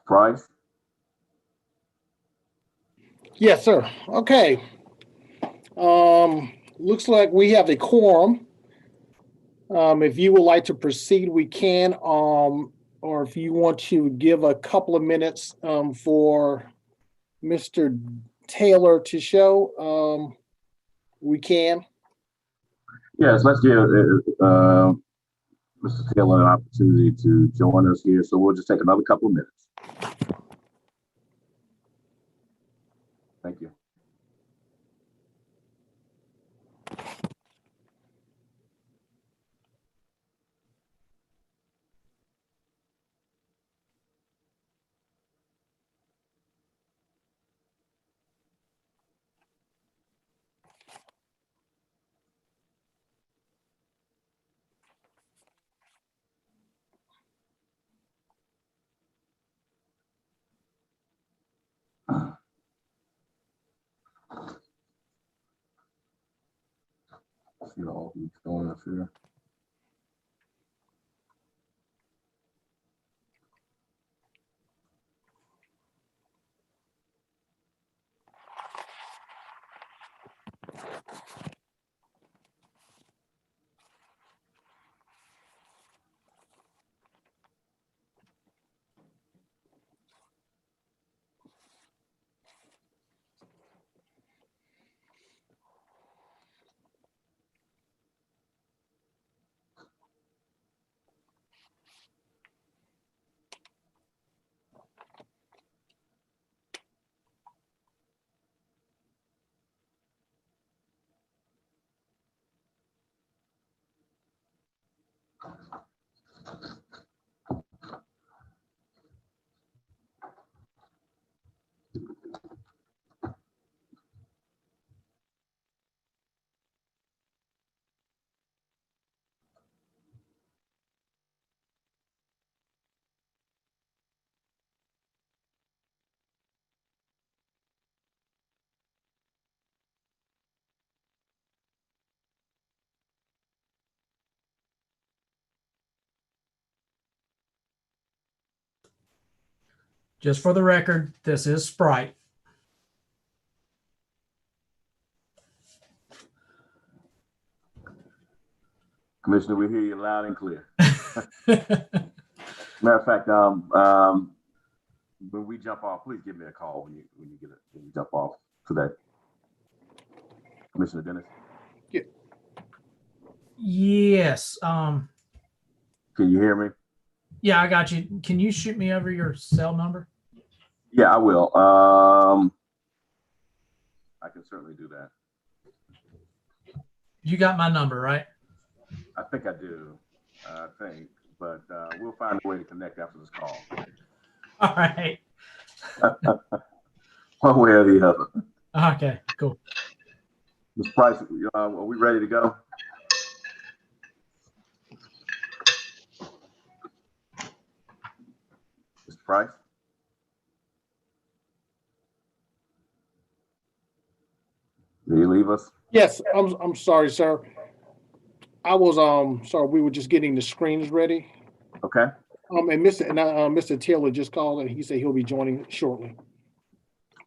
Price? Yes, sir. Okay. Looks like we have a quorum. If you would like to proceed, we can. Or if you want to give a couple of minutes for Mr. Taylor to show, we can. Yes, let's give Mr. Taylor an opportunity to join us here. So we'll just take another couple of minutes. Thank you. See all who's joining us here. Just for the record, this is Sprite. Commissioner, we hear you loud and clear. Matter of fact, when we jump off, please give me a call when you jump off today. Commissioner Dennis. Yeah. Yes. Can you hear me? Yeah, I got you. Can you shoot me over your cell number? Yeah, I will. I can certainly do that. You got my number, right? I think I do. But we'll find a way to connect after this call. All right. One way or the other. Okay, cool. Ms. Price, are we ready to go? Mr. Price? Did he leave us? Yes, I'm sorry, sir. I was sorry, we were just getting the screens ready. Okay. And Mr. Taylor just called and he said he'll be joining shortly.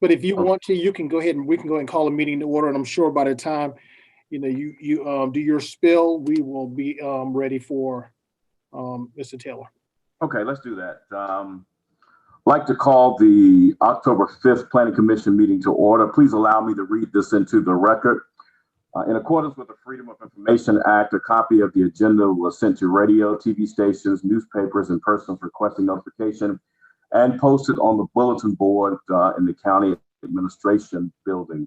But if you want to, you can go ahead and we can go ahead and call a meeting to order. And I'm sure by the time you do your spill, we will be ready for Mr. Taylor. Okay, let's do that. I'd like to call the October 5th Planning Commission meeting to order. Please allow me to read this into the record. In accordance with the Freedom of Information Act, a copy of the agenda was sent to radio, TV stations, newspapers, and persons requesting notification and posted on the bulletin board in the county administration building.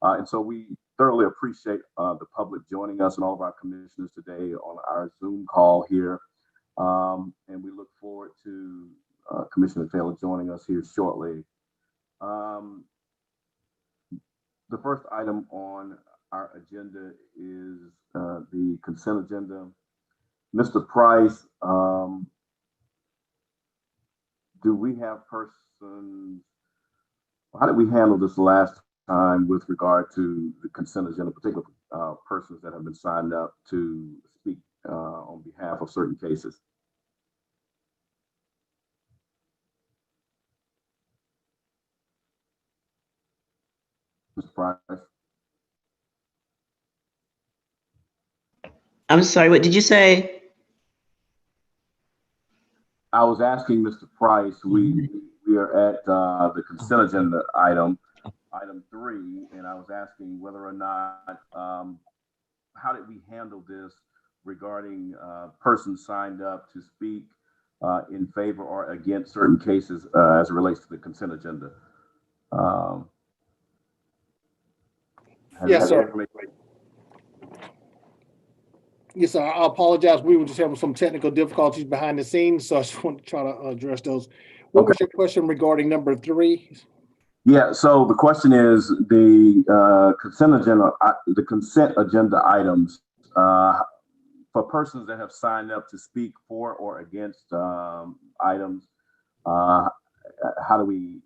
And so we thoroughly appreciate the public joining us and all of our commissioners today on our Zoom call here. And we look forward to Commissioner Taylor joining us here shortly. The first item on our agenda is the consent agenda. Mr. Price, do we have persons? How did we handle this last time with regard to the consent agenda, particular persons that have been signed up to speak on behalf of certain cases. Mr. Price? I'm sorry, what did you say? I was asking Mr. Price, we are at the consent agenda item 3, and I was asking whether or not, how did we handle this regarding persons signed up to speak in favor or against certain cases as it relates to the consent agenda? Yes, sir. Yes, sir. I apologize. We were just having some technical difficulties behind the scenes, so I just want to try to address those. What was your question regarding number 3? Yeah, so the question is the consent agenda items for persons that have signed up to speak for or against items. How do we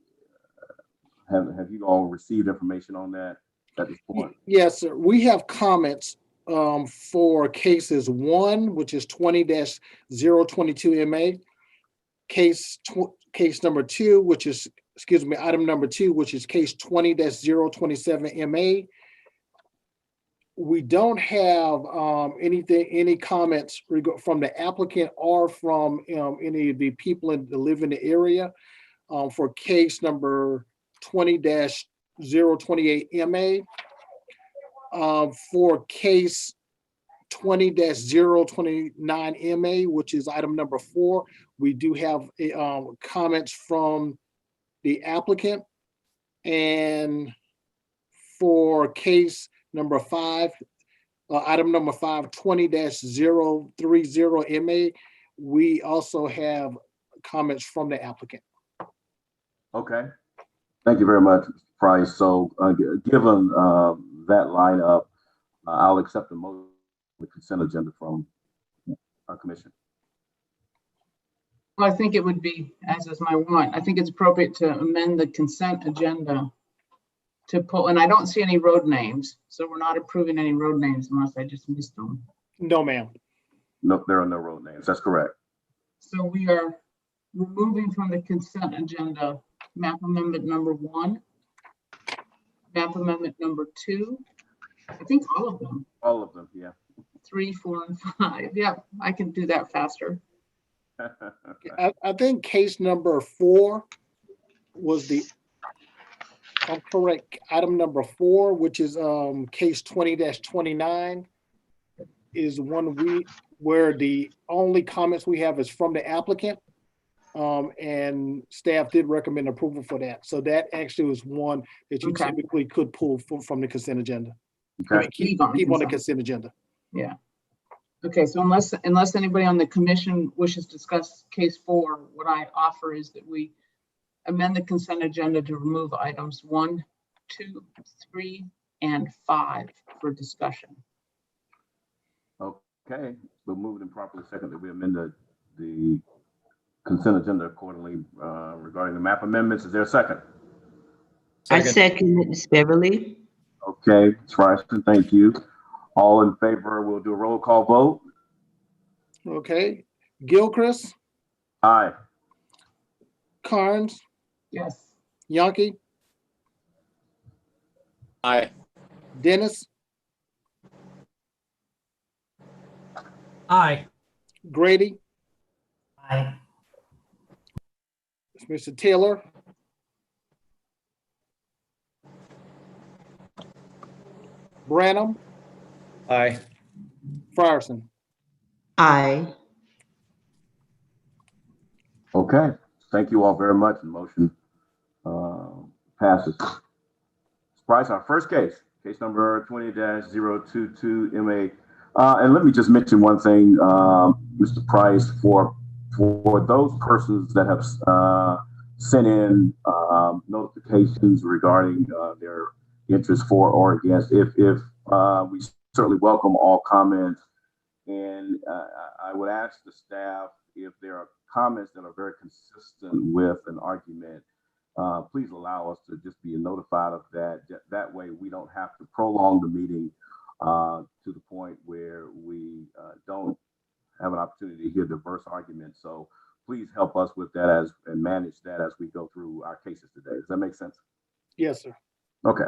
have you all received information on that at this point? Yes, sir. We have comments for cases 1, which is 20-022 MA, case number 2, which is, item number 2, which is case 20-027 MA. We don't have any comments from the applicant or from any of the people that live in the area for case number 20-028 MA. For case 20-029 MA, which is item number 4, we do have comments from the applicant. And for case number 5, item number 5, 20-030 MA, we also have comments from the applicant. Okay, thank you very much, Mr. Price. So given that lineup, I'll accept the motion, the consent agenda from our commission. Well, I think it would be, as is my want, I think it's appropriate to amend the consent agenda to pull, and I don't see any road names, so we're not approving any road names unless I just missed them. No, ma'am. No, there are no road names. That's correct. So we are removing from the consent agenda map amendment number 1, map amendment number 2, I think all of them. All of them, yeah. 3, 4, and 5. Yeah, I can do that faster. I think case number 4 was the, I'm correct, item number 4, which is case 20-29 is one where the only comments we have is from the applicant. And staff did recommend approval for that. So that actually was one that you typically could pull from the consent agenda. Okay. I mean, keep on the consent agenda. Yeah. Okay, so unless anybody on the commission wishes to discuss case 4, what I offer is that we amend the consent agenda to remove items 1, 2, 3, and 5 for discussion. Okay, we'll move it and properly second that we amend the consent agenda accordingly regarding the map amendments. Is there a second? I second it, Ms. Beverly. Okay, Ms. Ryerson, thank you. All in favor, we'll do a roll call vote. Okay. Gilchrist, Aye. Carnes, Yes. Yonke, Aye. Dennis, Aye. Grady, Aye. Mr. Taylor, Branham, Aye. Frierson. Aye. Okay, thank you all very much. The motion passes. Ms. Price, our first case number 20-022 MA. And let me just mention one thing, Mr. Price, for those persons that have sent in notifications regarding their interest for or against, if we certainly welcome all comments. And I would ask the staff if there are comments that are very consistent with an argument, please allow us to just be notified of that. That way we don't have to prolong the meeting to the point where we don't have an opportunity to hear diverse arguments. So please help us with that and manage that as we go through our cases today. Does that make sense? Yes, sir. Okay.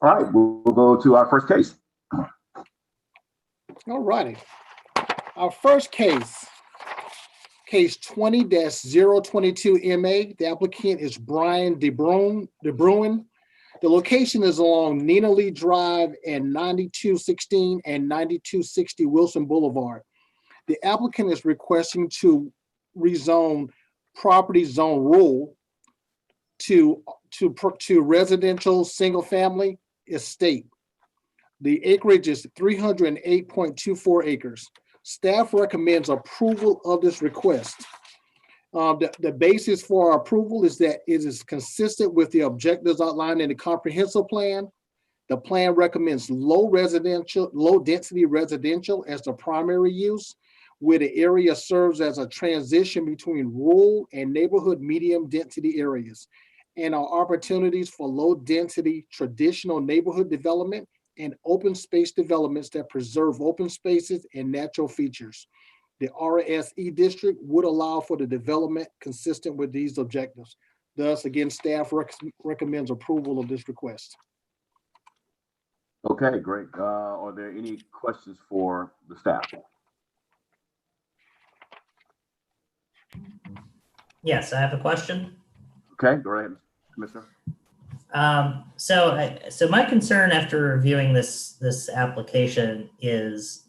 All right, we'll go to our first case. All righty. Our first case 20-022MA. The applicant is Brian DeBruin. The location is along Nina Lee Drive and 9216 and 9260 Wilson Boulevard. The applicant is requesting to rezone property zone rural to residential single family estate. The acreage is 308.24 acres. Staff recommends approval of this request. The basis for our approval is that it is consistent with the objectives outlined in the comprehensive plan. The plan recommends low density residential as the primary use, where the area serves as a transition between rural and neighborhood medium density areas, and are opportunities for low density traditional neighborhood development and open space developments that preserve open spaces and natural features. The RSE district would allow for the development consistent with these objectives. Thus, again, staff recommends approval of this request. Okay, great. Are there any questions for the staff? Yes, I have a question. Okay, go ahead, Commissioner. So my concern after reviewing this application is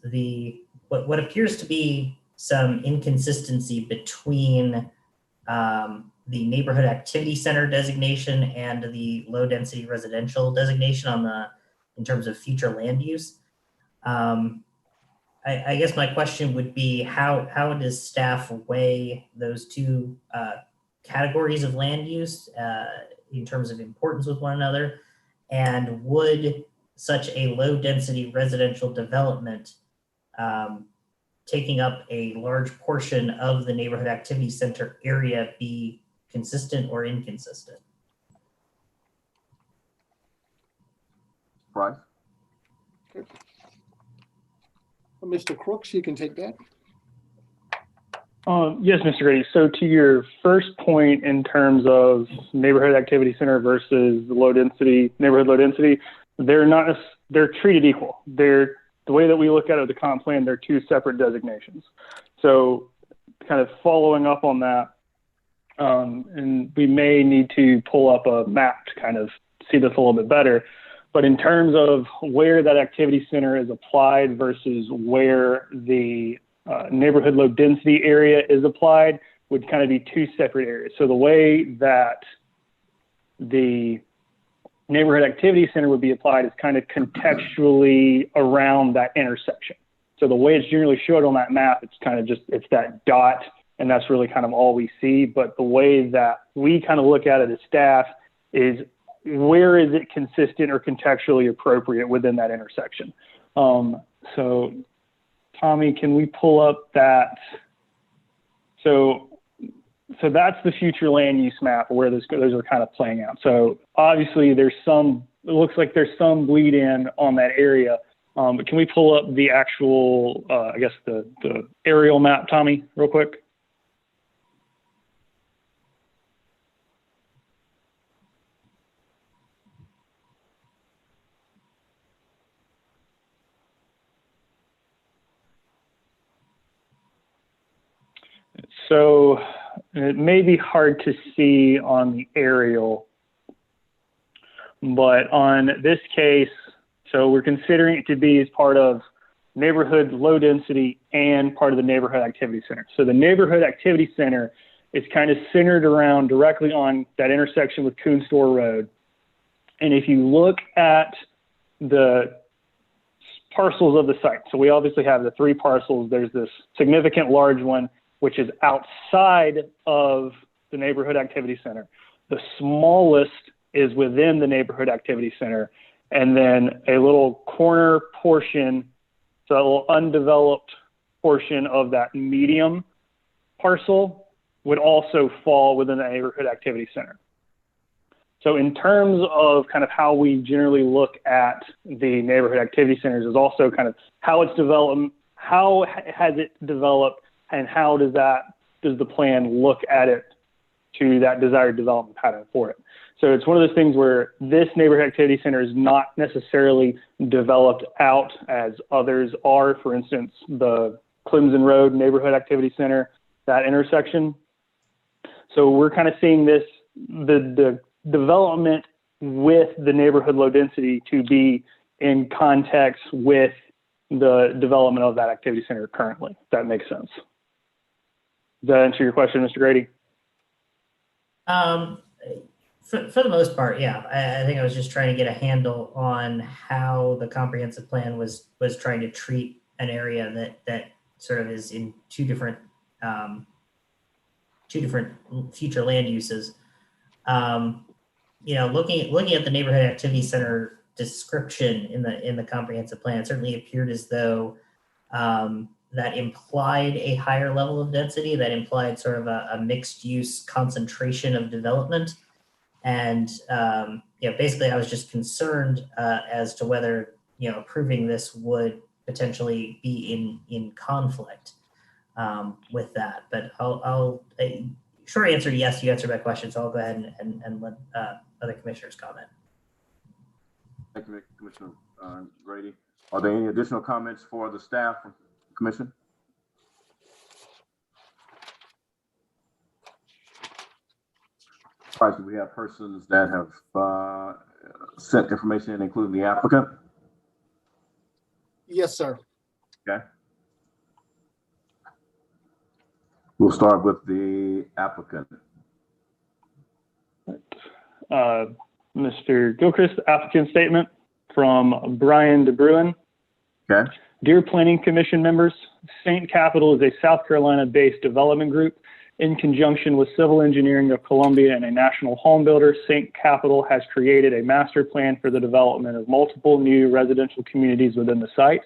what appears to be some inconsistency between the neighborhood activity center designation and the low density residential designation in terms of future land use. I guess my question would be how does staff weigh those two categories of land use in terms of importance with one another, and would such a low density residential development taking up a large portion of the neighborhood activity center area be consistent or inconsistent? Bryce? Okay. Mr. Crooks, you can take that. Yes, Mr. Grady. So to your first point in terms of neighborhood activity center versus neighborhood low density, they're treated equal. The way that we look at it, the comp plan, they're two separate designations. So kind of following up on that, and we may need to pull up a map to kind of see this a little bit better. But in terms of where that activity center is applied versus where the neighborhood low density area is applied would kind of be two separate areas. So the way that the neighborhood activity center would be applied is kind of contextually around that intersection. So the way it's generally showed on that map, it's kind of it's that dot, and that's really kind of all we see. But the way that we kind of look at it as staff is where is it consistent or contextually appropriate within that intersection. So Tommy, can we pull up that? So that's the future land use map where those are kind of playing out. So obviously it looks like there's some bleed in on that area. But can we pull up the actual, I guess the aerial map, Tommy, real quick? So it may be hard to see on the aerial, but on this case, so we're considering it to be as part of neighborhood low density and part of the neighborhood activity center. So the neighborhood activity center is kind of centered around directly on that intersection with Coon Store Road. And if you look at the parcels of the site, so we obviously have the three parcels. There's this significant large one, which is outside of the neighborhood activity center. The smallest is within the neighborhood activity center. And then a little corner portion, so a little undeveloped portion of that medium parcel would also fall within the neighborhood activity center. So in terms of kind of how we generally look at the neighborhood activity centers is also kind of how it's developed, how has it developed, and how does the plan look at it to that desired development pattern for it? So it's one of those things where this neighborhood activity center is not necessarily developed out as others are. For instance, the Clemson Road Neighborhood Activity Center, that intersection. So we're kind of seeing the development with the neighborhood low density to be in context with the development of that activity center currently, if that makes sense. Does that answer your question, Mr. Grady? For the most part, yeah. I think I was just trying to get a handle on how the comprehensive plan was trying to treat an area that sort of is in two different future land uses. Looking at the neighborhood activity center description in the comprehensive plan, it certainly appeared as though that implied a higher level of density, that implied sort of a mixed use concentration of development. And basically I was just concerned as to whether, approving this would potentially be in conflict with that. But I'll short answer, yes, you answered my question. So I'll go ahead and let other commissioners comment. Thank you, Commissioner Grady. Are there any additional comments for the staff or commission? All right, do we have persons that have sent information in, including the applicant? Yes, sir. Okay. We'll start with the applicant. Mr. Gilchrist, applicant statement from Brian DeBruin. Okay. Dear Planning Commission members, St. Capital is a South Carolina-based development group. In conjunction with Civil Engineering of Columbia and a national home builder, St. Capital has created a master plan for the development of multiple new residential communities within the site.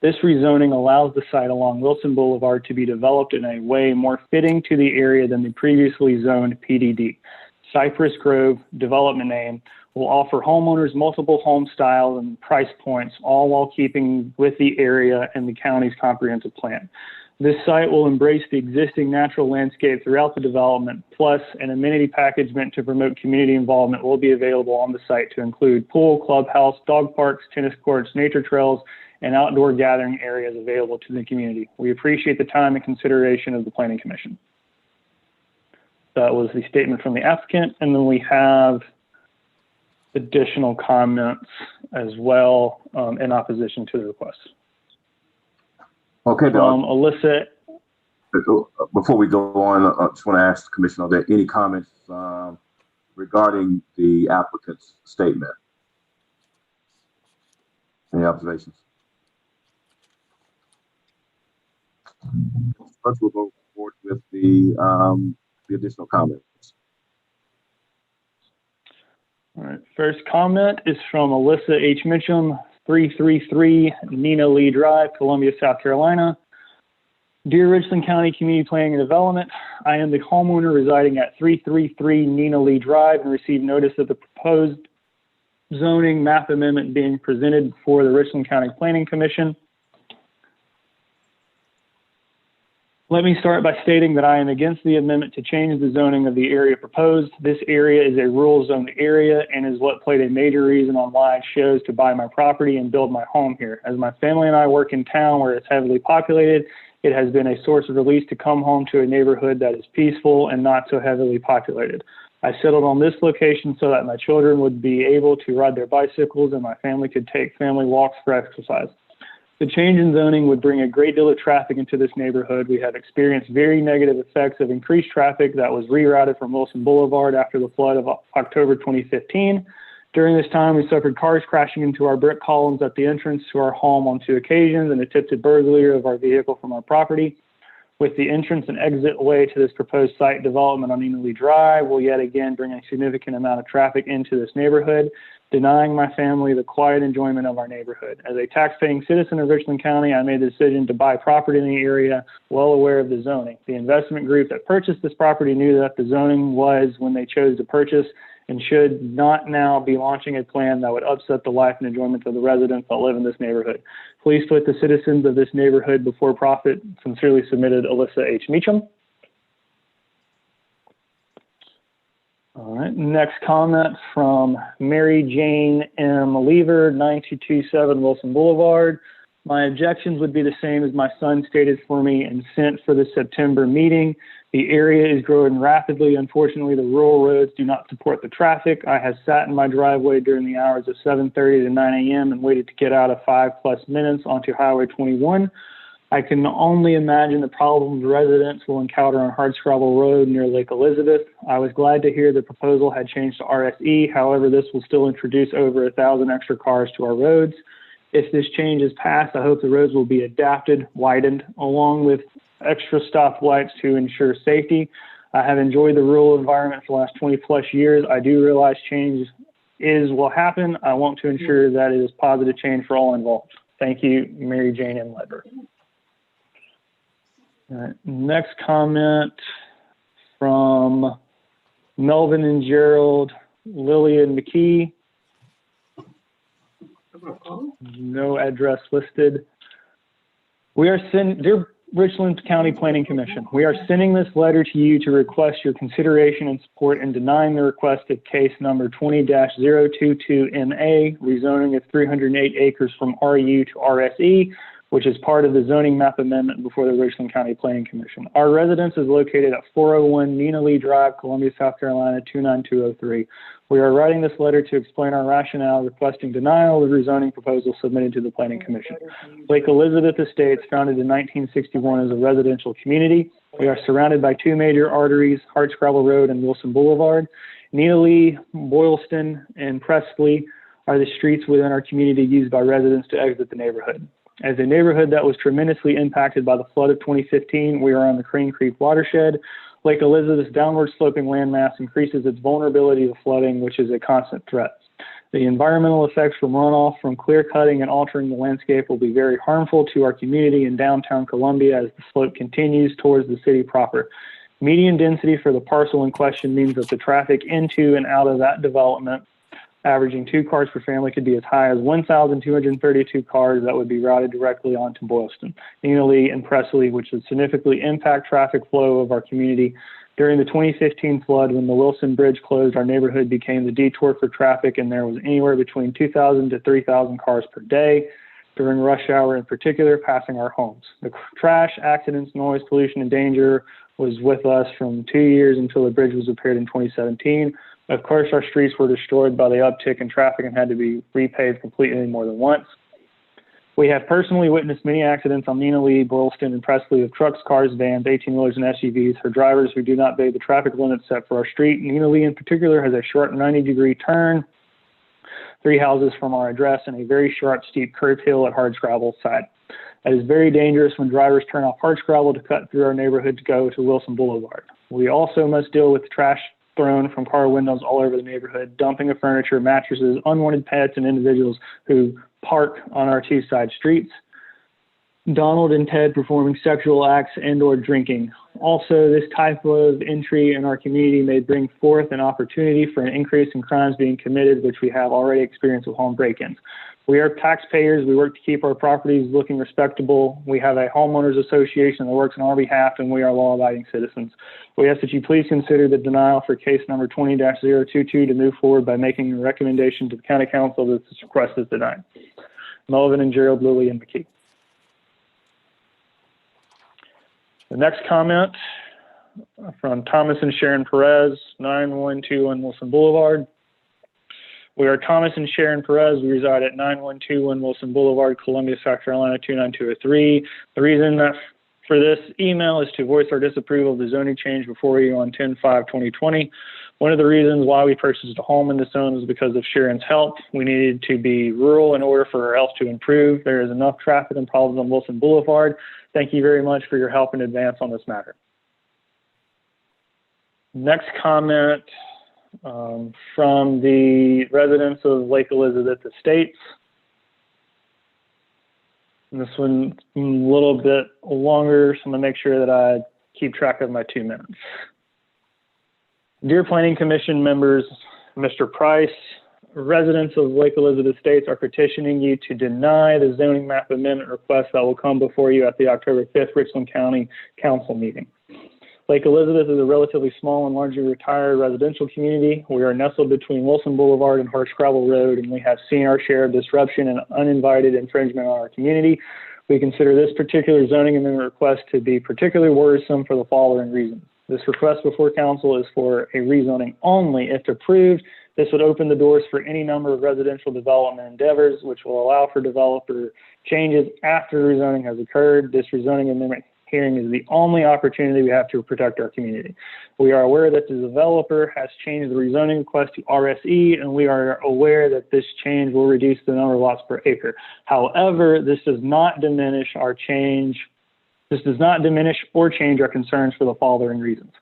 This rezoning allows the site along Wilson Boulevard to be developed in a way more fitting to the area than the previously zoned PDD. Cypress Grove, development name, will offer homeowners multiple home styles and price points, all while keeping with the area and the county's comprehensive plan. This site will embrace the existing natural landscape throughout the development, plus an amenity package meant to promote community involvement will be available on the site to include pool, clubhouse, dog parks, tennis courts, nature trails, and outdoor gathering areas available to the community. We appreciate the time and consideration of the Planning Commission. That was the statement from the applicant, and then we have additional comments as well in opposition to the request. Okay, Alyssa. Before we go on, I just want to ask the commission, are there any comments regarding the applicant's statement? Any observations? First, we'll go forward with the additional comments. All right, first comment is from Alyssa H. Mitchum, 333 Nina Lee Drive, Columbia, South Carolina. Dear Richland County Community Planning and Development, I am the homeowner residing at 333 Nina Lee Drive and received notice of the proposed zoning map amendment being presented before the Richland County Planning Commission. Let me start by stating that I am against the amendment to change the zoning of the area proposed. This area is a rural zoned area and is what played a major reason on why I chose to buy my property and build my home here. As my family and I work in town where it's heavily populated, it has been a source of release to come home to a neighborhood that is peaceful and not so heavily populated. I settled on this location so that my children would be able to ride their bicycles and my family could take family walks for exercise. The change in zoning would bring a great deal of traffic into this neighborhood. We have experienced very negative effects of increased traffic that was rerouted from Wilson Boulevard after the flood of October 2015. During this time, we suffered cars crashing into our brick columns at the entrance to our home on 2 occasions and attempted burglary of our vehicle from our property. With the entrance and exit way to this proposed site development on Nina Lee Drive will yet again bring a significant amount of traffic into this neighborhood. denying my family the quiet enjoyment of our neighborhood. As a tax-paying citizen of Richland County, I made the decision to buy property in the area, well aware of the zoning. The investment group that purchased this property knew that the zoning was when they chose to purchase and should not now be launching a plan that would upset the life and enjoyment of the residents that live in this neighborhood. Please put the citizens of this neighborhood before profit. Sincerely submitted, Alyssa H. Meacham. All right, next comment from Mary Jane M. Lever, 9227 Wilson Boulevard. My objections would be the same as my son stated for me and sent for the September meeting. The area is growing rapidly. Unfortunately, the rural roads do not support the traffic. I have sat in my driveway during the hours of 7:30 to 9 a.m. and waited to get out of 5+ minutes onto Highway 21. I can only imagine the problems residents will encounter on Hardscrabble Road near Lake Elizabeth. I was glad to hear the proposal had changed to RSE. However, this will still introduce over 1,000 extra cars to our roads. If this change is passed, I hope the roads will be adapted, widened, along with extra stoplights to ensure safety. I have enjoyed the rural environment for the last 20+ years. I do realize change will happen. I want to ensure that it is positive change for all involved. Thank you, Mary Jane M. Lever. All right, next comment from Melvin and Gerald, Lillian McKee. No address listed. Dear Richland County Planning Commission, we are sending this letter to you to request your consideration and support in denying the request of case number 20-022MA, rezoning of 308 acres from RU to RSE, which is part of the zoning map amendment before the Richland County Planning Commission. Our residence is located at 401 Nina Lee Drive, Columbia, South Carolina, 29203. We are writing this letter to explain our rationale requesting denial of the rezoning proposal submitted to the Planning Commission. Lake Elizabeth Estates, founded in 1961, is a residential community. We are surrounded by two major arteries, Hardscrabble Road and Wilson Boulevard. Nina Lee, Boylston, and Presley are the streets within our community used by residents to exit the neighborhood. As a neighborhood that was tremendously impacted by the flood of 2015, we are on the Crane Creek watershed. Lake Elizabeth's downward sloping landmass increases its vulnerability to flooding, which is a constant threat. The environmental effects from runoff from clear cutting and altering the landscape will be very harmful to our community in downtown Columbia as the slope continues towards the city proper. Median density for the parcel in question means that the traffic into and out of that development, averaging 2 cars per family, could be as high as 1,232 cars that would be routed directly onto Boylston, Nina Lee, and Presley, which would significantly impact traffic flow of our community. During the 2015 flood, when the Wilson Bridge closed, our neighborhood became the detour for traffic, and there was anywhere between 2,000 to 3,000 cars per day during rush hour in particular, passing our homes. The trash, accidents, noise, pollution, and danger was with us from 2 years until the bridge was repaired in 2017. Of course, our streets were destroyed by the uptick in traffic and had to be repaved completely more than once. We have personally witnessed many accidents on Nina Lee, Boylston, and Presley with trucks, cars, vans, 18-wheelers, and SUVs for drivers who do not obey the traffic limits set for our street. Nina Lee in particular has a sharp 90-degree turn, 3 houses from our address, and a very sharp, steep curved hill at Hardscrabble side. That is very dangerous when drivers turn off Hardscrabble to cut through our neighborhood to go to Wilson Boulevard. We also must deal with trash thrown from car windows all over the neighborhood, dumping of furniture, mattresses, unwanted pets, and individuals who park on our 2 side streets. Donald and Ted performing sexual acts and or drinking. Also, this type of entry in our community may bring forth an opportunity for an increase in crimes being committed, which we have already experienced with home break-ins. We are taxpayers. We work to keep our properties looking respectable. We have a homeowners association that works on our behalf, and we are law-abiding citizens. We ask that you please consider the denial for case number 20-022 to move forward by making a recommendation to the County Council that this request is denied. Melvin and Gerald, Lilly, and McKee. The next comment from Thomas and Sharon Perez, 9121 Wilson Boulevard. We are Thomas and Sharon Perez. We reside at 9121 Wilson Boulevard, Columbia, South Carolina, 29203. The reason for this email is to voice our disapproval of the zoning change before you on 10/5/2020. One of the reasons why we purchased a home in this zone was because of Sharon's help. We needed to be rural in order for our health to improve. There is enough traffic and problems on Wilson Boulevard. Thank you very much for your help in advance on this matter. Next comment from the residents of Lake Elizabeth Estates. And this one's a little bit longer, so I'm gonna make sure that I keep track of my 2 minutes. Dear Planning Commission members, Mr. Price, residents of Lake Elizabeth Estates are petitioning you to deny the zoning map amendment request that will come before you at the October 5th Richland County Council meeting. Lake Elizabeth is a relatively small and largely retired residential community. We are nestled between Wilson Boulevard and Harsh Gravel Road, and we have seen our share of disruption and uninvited infringement on our community. We consider this particular zoning amendment request to be particularly worrisome for the following reasons. This request before council is for a rezoning only. If approved, this would open the doors for any number of residential development endeavors, which will allow for developer changes after rezoning has occurred. This rezoning amendment hearing is the only opportunity we have to protect our community. We are aware that the developer has changed the rezoning request to RSE, and we are aware that this change will reduce the number of lots per acre. However, this does not diminish or change our concerns for the following reasons.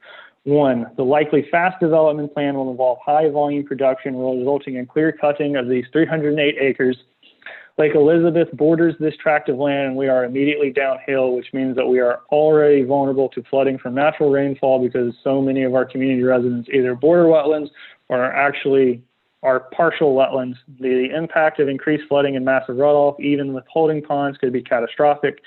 1, the likely fast development plan will involve high volume production, resulting in clear cutting of these 308 acres. Lake Elizabeth borders this tract of land, and we are immediately downhill, which means that we are already vulnerable to flooding from natural rainfall because so many of our community residents either border wetlands or are partial wetlands. The impact of increased flooding and massive runoff, even with holding ponds, could be catastrophic.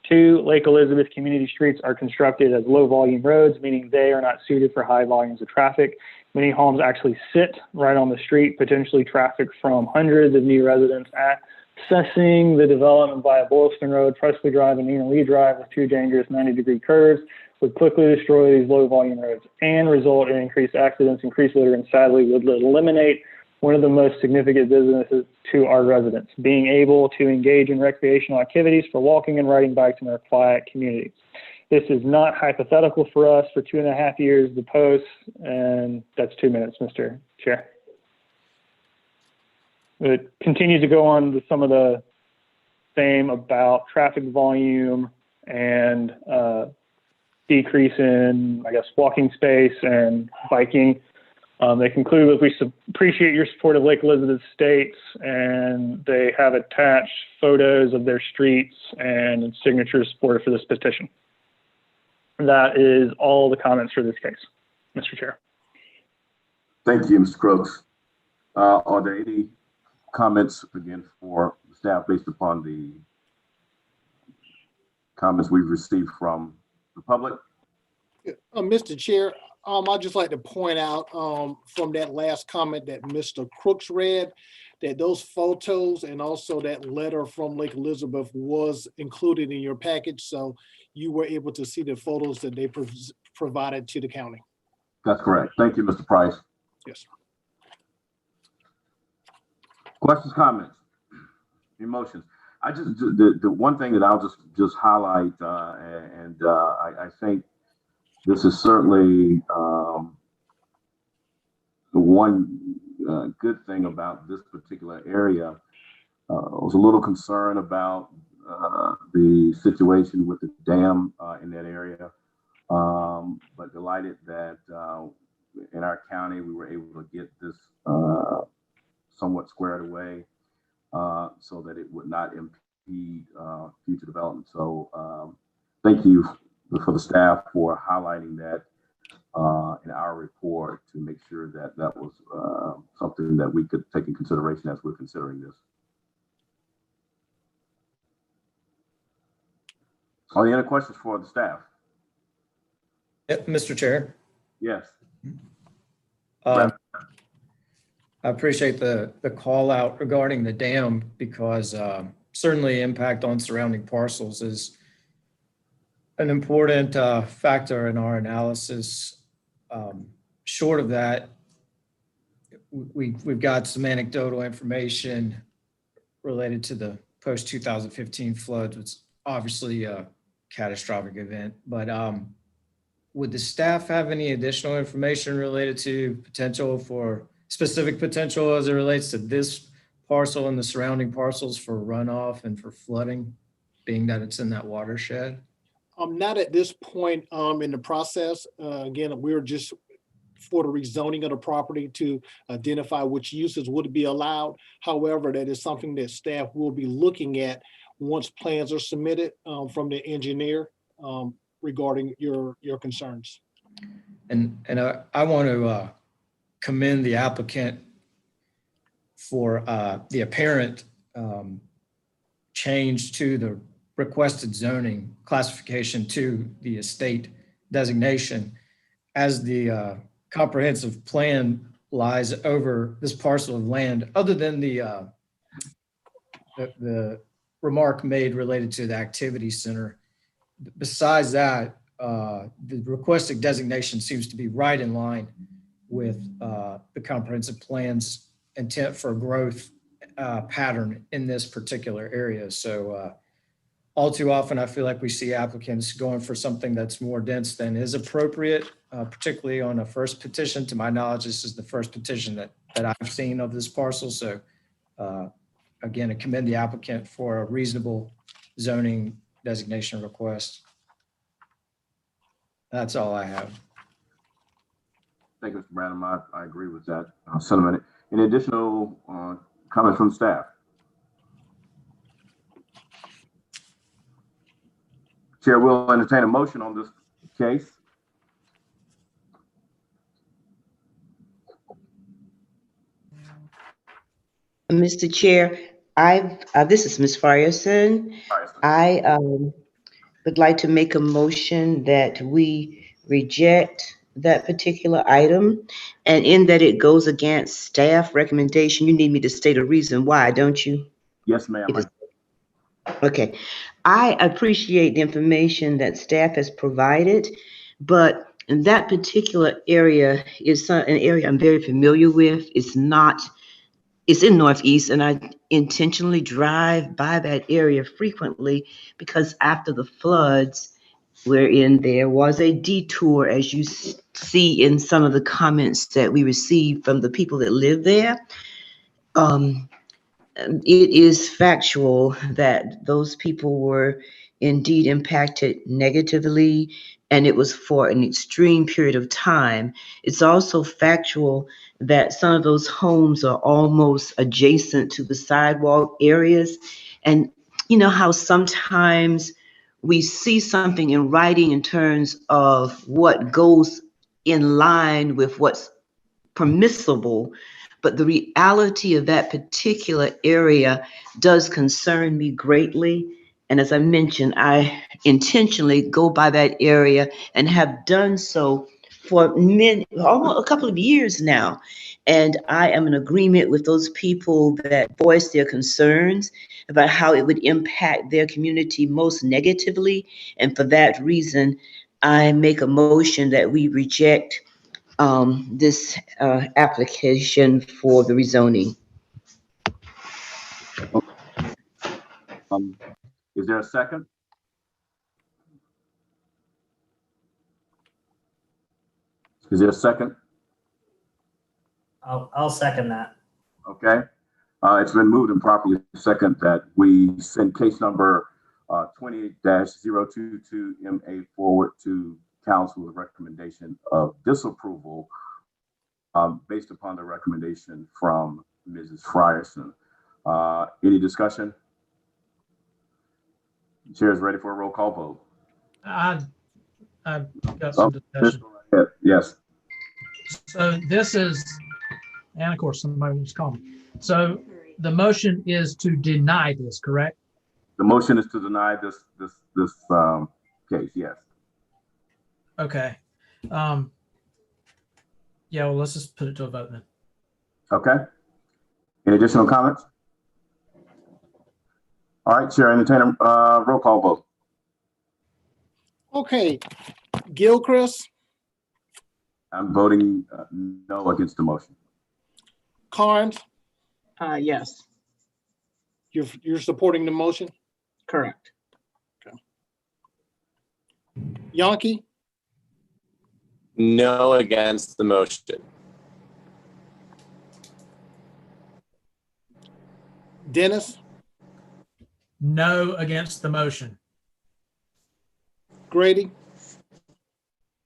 2, Lake Elizabeth community streets are constructed as low volume roads, meaning they are not suited for high volumes of traffic. Many homes actually sit right on the street, potentially traffic from hundreds of new residents accessing the development via Boylston Road, Presley Drive, and Nina Lee Drive with 2 dangerous 90-degree curves would quickly destroy these low volume roads and result in increased accidents, increased litter, and sadly would eliminate one of the most significant businesses to our residents, being able to engage in recreational activities for walking and riding bikes in our quiet community. This is not hypothetical for us. For 2.5 years, the post, and that's 2 minutes, Mr. Chair. It continues to go on with some of the same about traffic volume and decrease in, walking space and biking. They conclude with, we appreciate your support of Lake Elizabeth Estates, and they have attached photos of their streets and signatures supported for this petition. That is all the comments for this case, Mr. Chair. Thank you, Mr. Crooks. Are there any comments again for the staff based upon the comments we've received from the public? Mr. Chair, I'd just like to point out from that last comment that Mr. Crooks read, that those photos and also that letter from Lake Elizabeth was included in your package. So you were able to see the photos that they provided to the county. That's correct. Thank you, Mr. Price. Yes. Questions, comments, emotions? I just, the one thing that I'll just highlight, I think this is certainly the one good thing about this particular area. I was a little concerned about the situation with the dam in that area, but delighted that in our county we were able to get this somewhat squared away so that it would not impede future development. So thank you for the staff for highlighting that in our report to make sure that that was something that we could take in consideration as we're considering this. Are there any questions for the staff? Mr. Chair. Yes. I appreciate the call out regarding the dam because certainly impact on surrounding parcels is an important factor in our analysis. Short of that, we've got some anecdotal information related to the post-2015 floods, which is obviously a catastrophic event. But would the staff have any additional information related to specific potential as it relates to this parcel and the surrounding parcels for runoff and for flooding, being that it's in that watershed? Not at this point in the process. Again, we're just for the rezoning of the property to identify which uses would be allowed. However, that is something that staff will be looking at once plans are submitted from the engineer regarding your concerns. And I want to commend the applicant for the apparent change to the requested zoning classification to the estate designation, as the comprehensive plan lies over this parcel of land, other than the remark made related to the activity center. Besides that, the requested designation seems to be right in line with the comprehensive plan's intent for growth pattern in this particular area. So all too often, I feel like we see applicants going for something that's more dense than is appropriate, particularly on a first petition. To my knowledge, this is the first petition that I've seen of this parcel. So again, I commend the applicant for a reasonable zoning designation request. That's all I have. Thank you, Mr. Branham. I agree with that sentiment. Any additional comments from staff? Chair will entertain a motion on this case. Mr. Chair, this is Ms. Frierson. I would like to make a motion that we reject that particular item, and in that it goes against staff recommendation. You need me to state a reason why, don't you? Yes, ma'am. Okay. I appreciate the information that staff has provided, but in that particular area is an area I'm very familiar with. It's in Northeast, and I intentionally drive by that area frequently because after the floods, wherein there was a detour, as you see in some of the comments that we received from the people that live there. It is factual that those people were indeed impacted negatively, and it was for an extreme period of time. It's also factual that some of those homes are almost adjacent to the sidewalk areas. And you know how sometimes we see something in writing in terms of what goes in line with what's permissible, but the reality of that particular area does concern me greatly. And as I mentioned, I intentionally go by that area and have done so for almost a couple of years now. And I am in agreement with those people that voice their concerns about how it would impact their community most negatively. And for that reason, I make a motion that we reject this application for the rezoning. Is there a second? Is there a second? I'll second that. Okay. It's been moved and properly second that we send case number 28-022MA forward to council with recommendation of disapproval based upon the recommendation from Mrs. Frierson. Any discussion? Chair is ready for a roll call vote. I've got some discussion. Yes. So this is, and of course, somebody was calling. So the motion is to deny this, correct? The motion is to deny this case, yes. Okay. Yeah, well, let's just put it to a vote then. Okay. Any additional comments? All right, Chair, entertain a roll call vote. Okay, Gilchrist, I'm voting no against the motion. Carnes, Yes, you're supporting the motion? correct. Yonke, No against the motion. Dennis, No against the motion. Grady,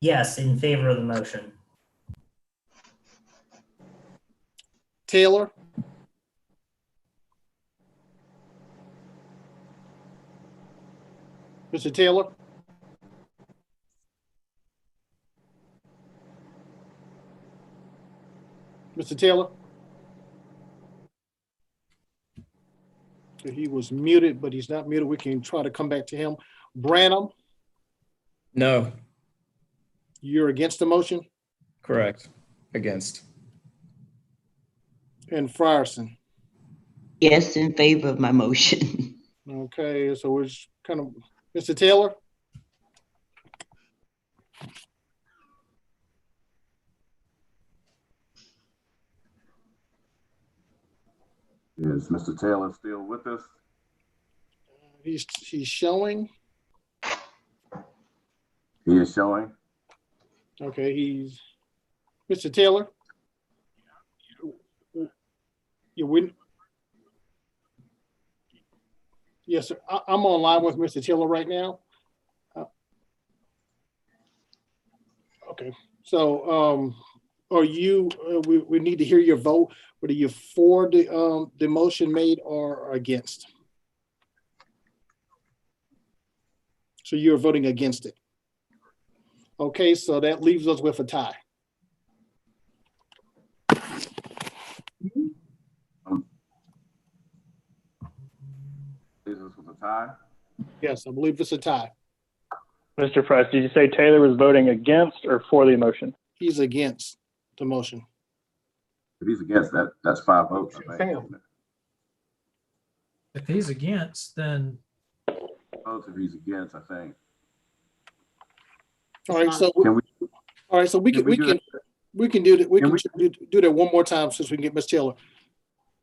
Yes, in favor of the motion. Taylor? Mr. Taylor? Mr. Taylor? He was muted, but he's not muted. We can try to come back to him. Branham, No, you're against the motion? correct. Against. And Frierson? Yes, in favor of my motion. Okay, so we're just kind of, Mr. Taylor? Is Mr. Taylor still with us? He's showing. He is showing. Okay, he's Mr. Taylor. You win. Yes, sir. I'm online with Mr. Taylor right now. Okay, so are you? We need to hear your vote. But are you for the motion made or against? So you're voting against it. Okay, so that leaves us with a tie. Is this with a tie? Yes, I believe it's a tie. Mr. Price, did you say Taylor was voting against or for the motion? He's against the motion. If he's against that, that's 5 votes, I think. Fail. Isn't it? If he's against, then Votes if he's against, I think. All right, so Can we? all right, so we can do that? we can do that. We Can can do that one more time since we can get Ms. Taylor.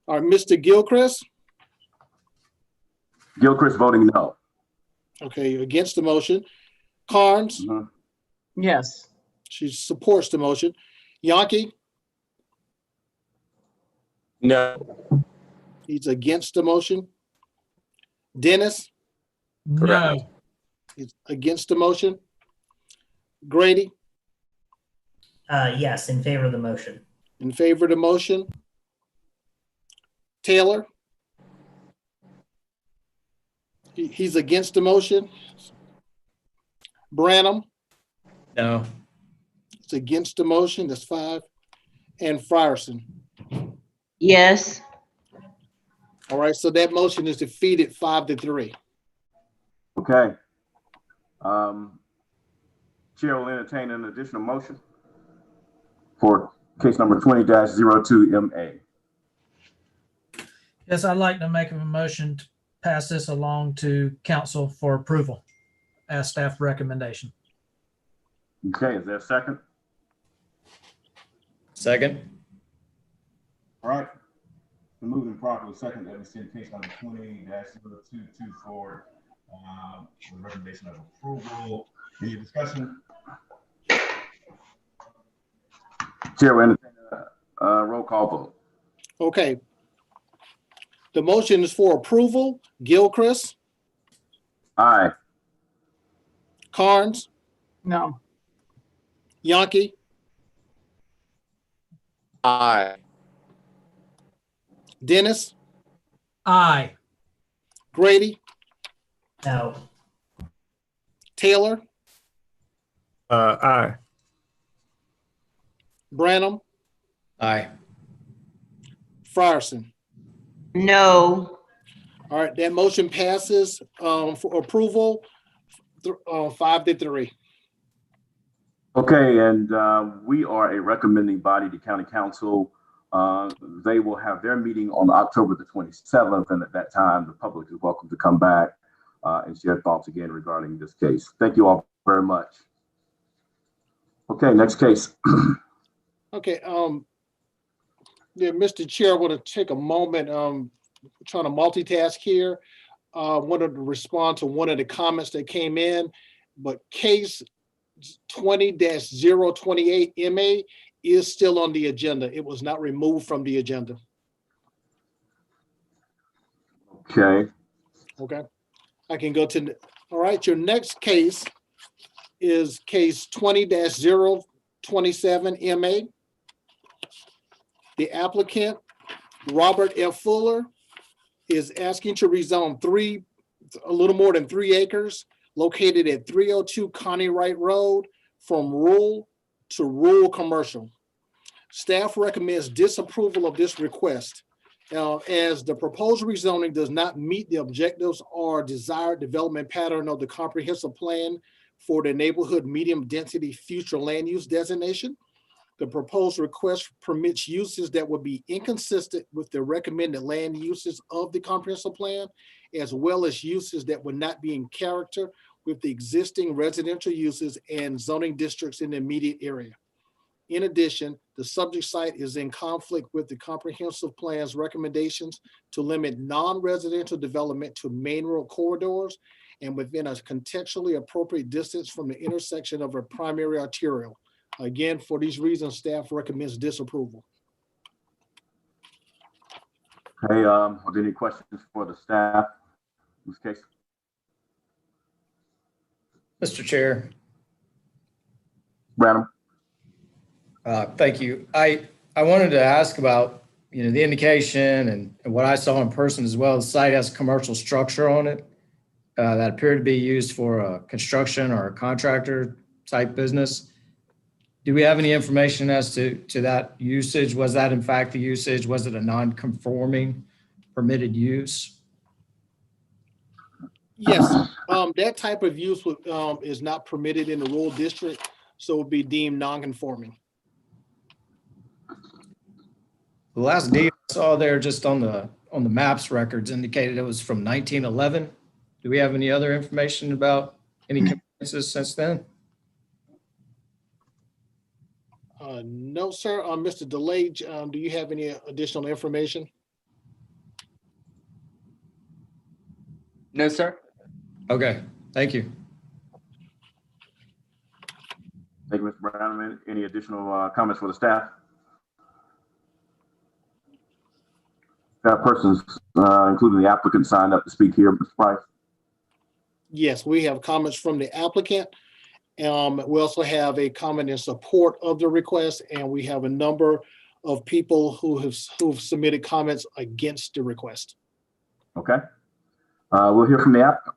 All right, Mr. Gilchrist. Gilchrist voting no. Okay, you're against the motion. Carnes, Mhm. Yes. she supports the motion. Yankee, No. he's against the motion. Dennis, no. he's against the motion. Grady, Yes, in favor of the motion. in favor of the motion. Taylor, he's against the motion. Branham, No. it's against the motion. That's 5. And Frierson. Yes. All right, so that motion is defeated 5-3. Okay. Chair will entertain an additional motion for case number 20-02MA. Yes, I'd like to make a motion to pass this along to council for approval as staff recommendation. Okay, is there a second? Second. All right. Moving properly second that we send case number 20-0224 with a recommendation of approval. Any discussion? Chair will entertain a roll call vote. Okay. The motion is for approval. Gilchrist, Aye. Carnes, No. Yankee, Aye. Dennis, Aye. Grady, No. Taylor, Aye. Branham, Aye. Frierson. No. All right, that motion passes for approval 5-3. Okay, and we are a recommending body to county council. They will have their meeting on October the 27th, and at that time, the public is welcome to come back and share thoughts again regarding this case. Thank you all very much. Okay, next case. Okay, yeah, Mr. Chair, I want to take a moment, trying to multitask here. Wanted to respond to one of the comments that came in, but case 20-028 MA is still on the agenda. It was not removed from the agenda. Okay, Okay, I can go to, all right, your next case is case 20-027 MA. The applicant Robert F. Fuller is asking to rezone a little more than 3 acres located at 302 Connie Wright Road from rural to rural commercial. Staff recommends disapproval of this request as the proposed rezoning does not meet the objectives or desired development pattern of the comprehensive plan for the neighborhood medium density future land use designation. The proposed request permits uses that would be inconsistent with the recommended land uses of the comprehensive plan, as well as uses that would not be in character with the existing residential uses and zoning districts in the immediate area. In addition, the subject site is in conflict with the comprehensive plan's recommendations to limit non-residential development to main road corridors and within a contextually appropriate distance from the intersection of a primary arterial. Again, for these reasons, staff recommends disapproval. Okay, are there any questions for the staff in this case? Mr. Chair, Branham? thank you. I wanted to ask about, the indication and what I saw in person as well. The site has commercial structure on it that appeared to be used for a construction or a contractor type business. Do we have any information as to that usage? Was that in fact the usage? Was it a non-conforming permitted use? Yes, that type of use is not permitted in the rural district, so it would be deemed non-conforming. The last deed I saw there just on the maps records indicated it was from 1911. Do we have any other information about any commences since then? No, sir. Mr. DeLay, do you have any additional information? No, sir. Okay, thank you. Thank you, Mr. Brown. Any additional comments for the staff? Persons, including the applicant, signed up to speak here, Mr. Price. Yes, we have comments from the applicant. We also have a comment in support of the request, and we have a number of people who've submitted comments against the request. Okay. We'll hear from the applicant.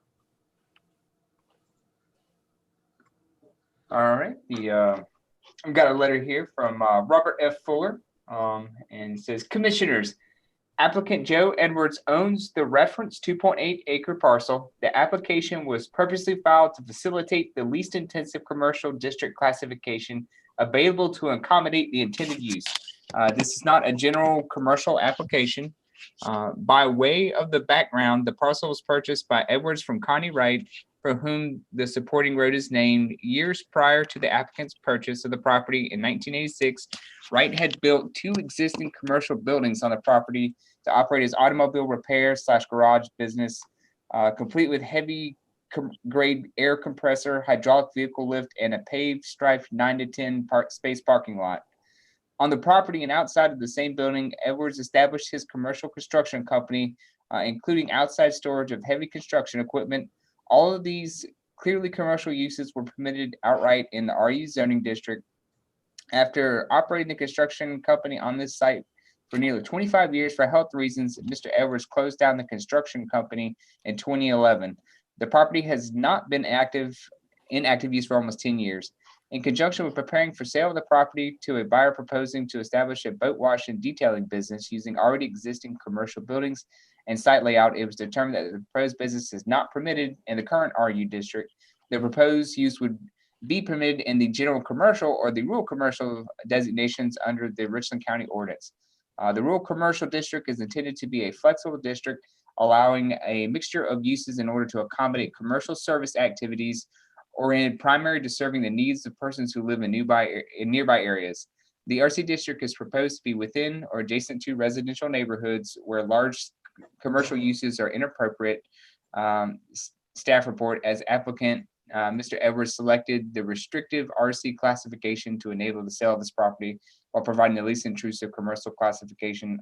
All right. I've got a letter here from Robert F. Fuller, and it says, Commissioners, applicant Joe Edwards owns the reference 2.8 acre parcel. The application was purposely filed to facilitate the least intensive commercial district classification available to accommodate the intended use. This is not a general commercial application. By way of the background, the parcel was purchased by Edwards from Connie Wright, for whom the supporting road is named. Years prior to the applicant's purchase of the property in 1986, Wright had built 2 existing commercial buildings on the property to operate as automobile repair / garage business, complete with heavy grade air compressor, hydraulic vehicle lift, and a paved striped 9 to 10 space parking lot. On the property and outside of the same building, Edwards established his commercial construction company, including outside storage of heavy construction equipment. All of these clearly commercial uses were permitted outright in the RU zoning district. After operating the construction company on this site for nearly 25 years for health reasons, Mr. Edwards closed down the construction company in 2011. The property has not been in active use for almost 10 years. In conjunction with preparing for sale of the property to a buyer proposing to establish a boat wash and detailing business using already existing commercial buildings and site layout, it was determined that the proposed business is not permitted in the current RU district. The proposed use would be permitted in the general commercial or the rural commercial designations under the Richland County ordinance. The rural commercial district is intended to be a flexible district, allowing a mixture of uses in order to accommodate commercial service activities oriented primarily to serving the needs of persons who live in nearby areas. The RC district is proposed to be within or adjacent to residential neighborhoods where large commercial uses are inappropriate. Staff report, as applicant, Mr. Edwards selected the restrictive RC classification to enable the sale of this property while providing the least intrusive commercial classification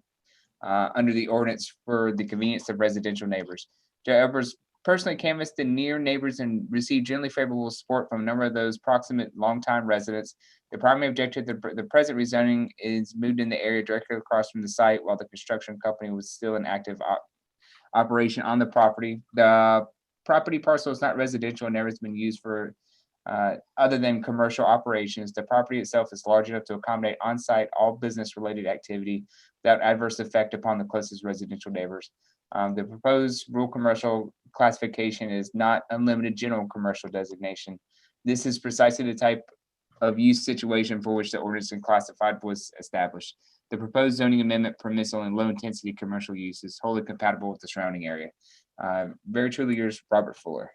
under the ordinance for the convenience of residential neighbors. Joe Edwards personally canvassed the near neighbors and received generally favorable support from a number of those proximate longtime residents. The primary objective to the present rezoning is moved in the area directly across from the site while the construction company was still in active operation on the property. The property parcel is not residential and never has been used for other than commercial operations. The property itself is large enough to accommodate on-site all business-related activity without adverse effect upon the closest residential neighbors. The proposed rural commercial classification is not unlimited general commercial designation. This is precisely the type of use situation for which the ordinance and classified was established. The proposed zoning amendment permits only low-intensity commercial uses wholly compatible with the surrounding area. Very truly yours, Robert Fuller.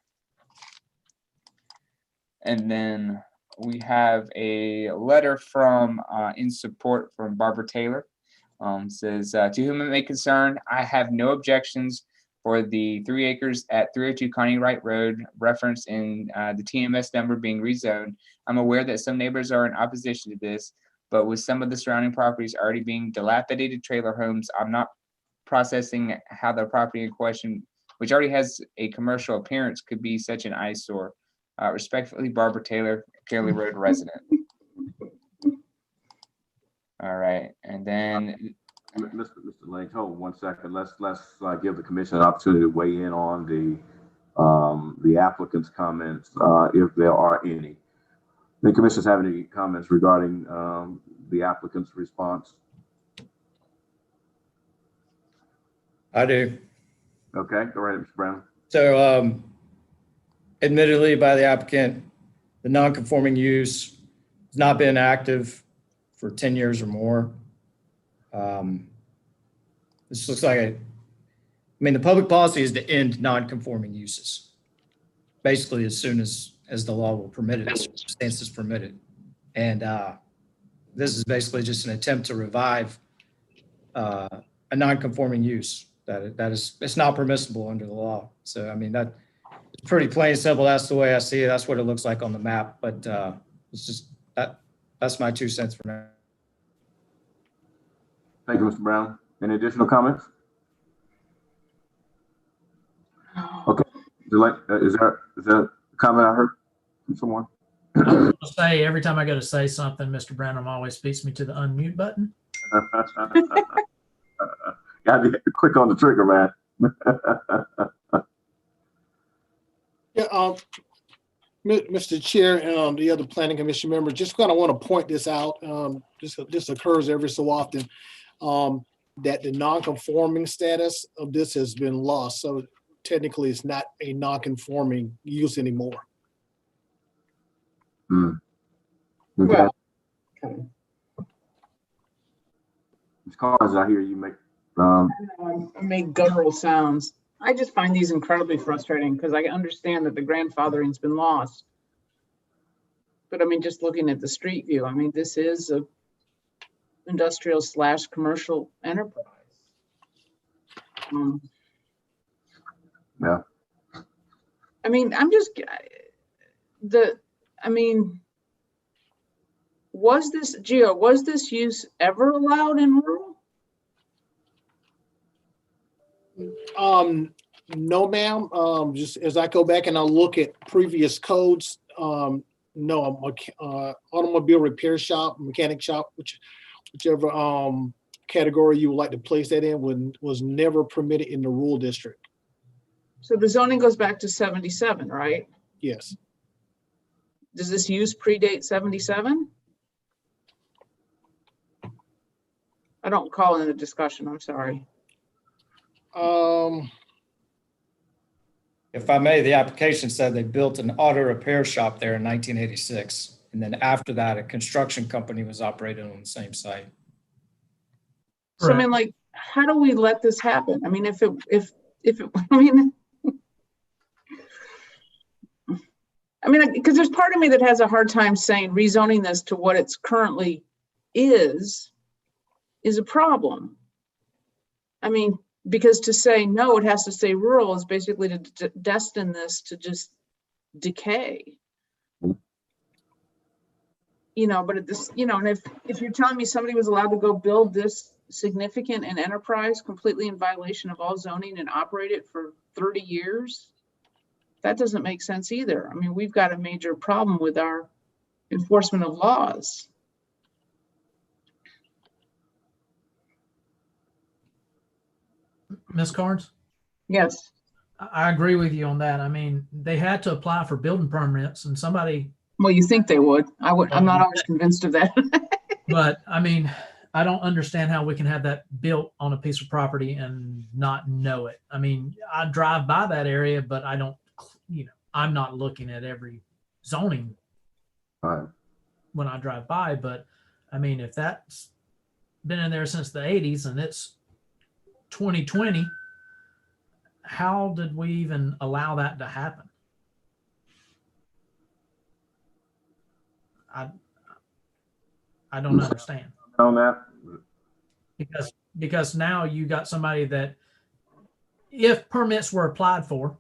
And then we have a letter from in support from Barbara Taylor. Says, to whom it may concern, I have no objections for the 3 acres at 302 Connie Wright Road referenced in the TMS number being rezoned. I'm aware that some neighbors are in opposition to this, but with some of the surrounding properties already being dilapidated trailer homes, I'm not processing how the property in question, which already has a commercial appearance, could be such an eyesore. Respectfully, Barbara Taylor, Kelly Road resident. All right, and then Mr. Lynch, hold on 1 second. Let's give the commission an opportunity to weigh in on the applicant's comments, if there are any. The commissioners have any comments regarding the applicant's response? I do. Okay, go ahead, Mr. Brown. So admittedly by the applicant, the non-conforming use has not been active for 10 years or more. This looks like the public policy is to end non-conforming uses. Basically, as soon as the law will permit it, circumstances permit it. And this is basically just an attempt to revive a non-conforming use that is, it's not permissible under the law. So, I mean, that it's pretty plain and simple. That's the way I see it. That's what it looks like on the map, but it's just that's my 2 cents for now. Thank you, Mr. Brown. Any additional comments? Okay, is there a comment I heard from someone? I was going to say, every time I go to say something, Mr. Branham always beats me to the unmute button. Got to click on the trigger, man. Yeah, Mr. Chair and the other planning commission members, just kind of want to point this out. This occurs every so often, that the non-conforming status of this has been lost. So technically it's not a non-conforming use anymore. Okay. Well, Ms. Collins, I hear you make. I make guttural sounds. I just find these incredibly frustrating because I understand that the grandfathering's been lost. But I mean, just looking at the street view, I mean, this is a industrial / commercial enterprise. Yeah. I mean, was this use ever allowed in rural? No, ma'am. Just as I go back and I look at previous codes, no, automobile repair shop, mechanic shop, whichever category you would like to place that in, was never permitted in the rural district. So the zoning goes back to 77, right? Yes. Does this use predate 77? I don't call in the discussion, I'm sorry. If I may, the application said they built an auto repair shop there in 1986. And then after that, a construction company was operating on the same site. So I mean, like, how do we let this happen? I mean, because there's part of me that has a hard time saying rezoning this to what it's currently is a problem. I mean, because to say no, it has to stay rural is basically to destine this to just decay. You know, but at this, you know, and if you're telling me somebody was allowed to go build this significant an enterprise completely in violation of all zoning and operate it for 30 years, that doesn't make sense either. I mean, we've got a major problem with our enforcement of laws. Ms. Carnes? Yes. I agree with you on that. I mean, they had to apply for building permits and somebody, Well, you think they would. I'm not always convinced of that. but I mean, I don't understand how we can have that built on a piece of property and not know it. I mean, I drive by that area, but I don't, I'm not looking at every zoning Right. when I drive by, but I mean, if that's been in there since the 80s and it's 2020, how did we even allow that to happen? I don't understand. On that? Because now you got somebody that, if permits were applied for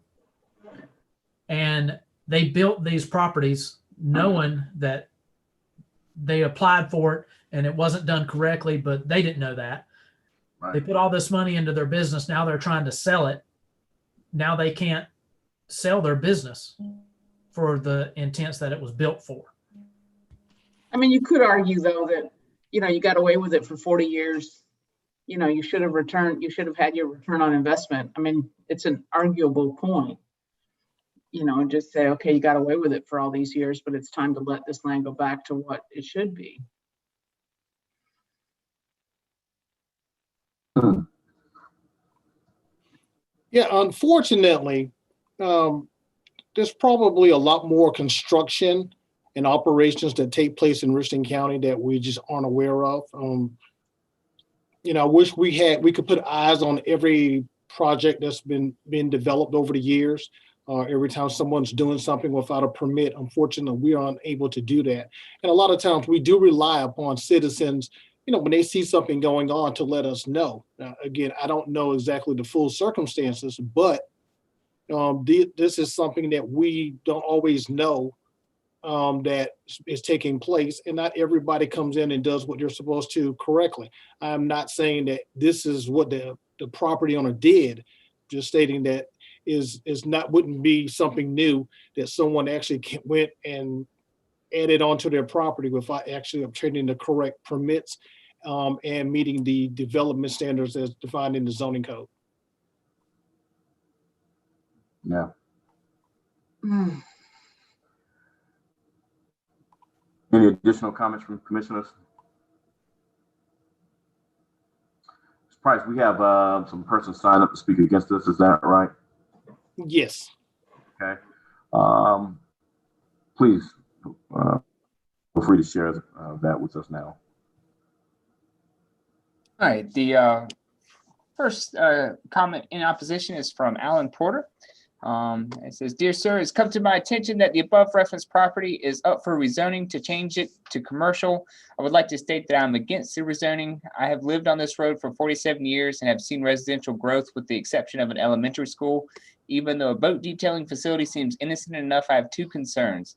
and they built these properties knowing that they applied for it and it wasn't done correctly, but they didn't know that. Right. They put all this money into their business. Now they're trying to sell it. Now they can't sell their business for the intents that it was built for. I mean, you could argue though that, you got away with it for 40 years. You should have had your return on investment. I mean, it's an arguable point, and just say, okay, you got away with it for all these years, but it's time to let this land go back to what it should be. Yeah, unfortunately, there's probably a lot more construction and operations that take place in Richland County that we just aren't aware of. I wish we could put eyes on every project that's been developed over the years. Every time someone's doing something without a permit, unfortunately, we are unable to do that. And a lot of times we do rely upon citizens, when they see something going on, to let us know. Again, I don't know exactly the full circumstances, but this is something that we don't always know that is taking place, and not everybody comes in and does what you're supposed to correctly. I'm not saying that this is what the property owner did, just stating that wouldn't be something new that someone actually went and added onto their property without actually obtaining the correct permits and meeting the development standards as defined in the zoning code. Yeah. Mm. Any additional comments from commissioners? Ms. Price, we have some persons signed up to speak against this. Is that right? Yes. Okay. Please feel free to share that with us now. All right, the first comment in opposition is from Alan Porter. It says, "Dear sir, it's come to my attention that the above referenced property is up for rezoning to change it to commercial. I would like to state that I'm against the rezoning. I have lived on this road for 47 years and have seen residential growth with the exception of an elementary school. Even though a boat detailing facility seems innocent enough, I have two concerns.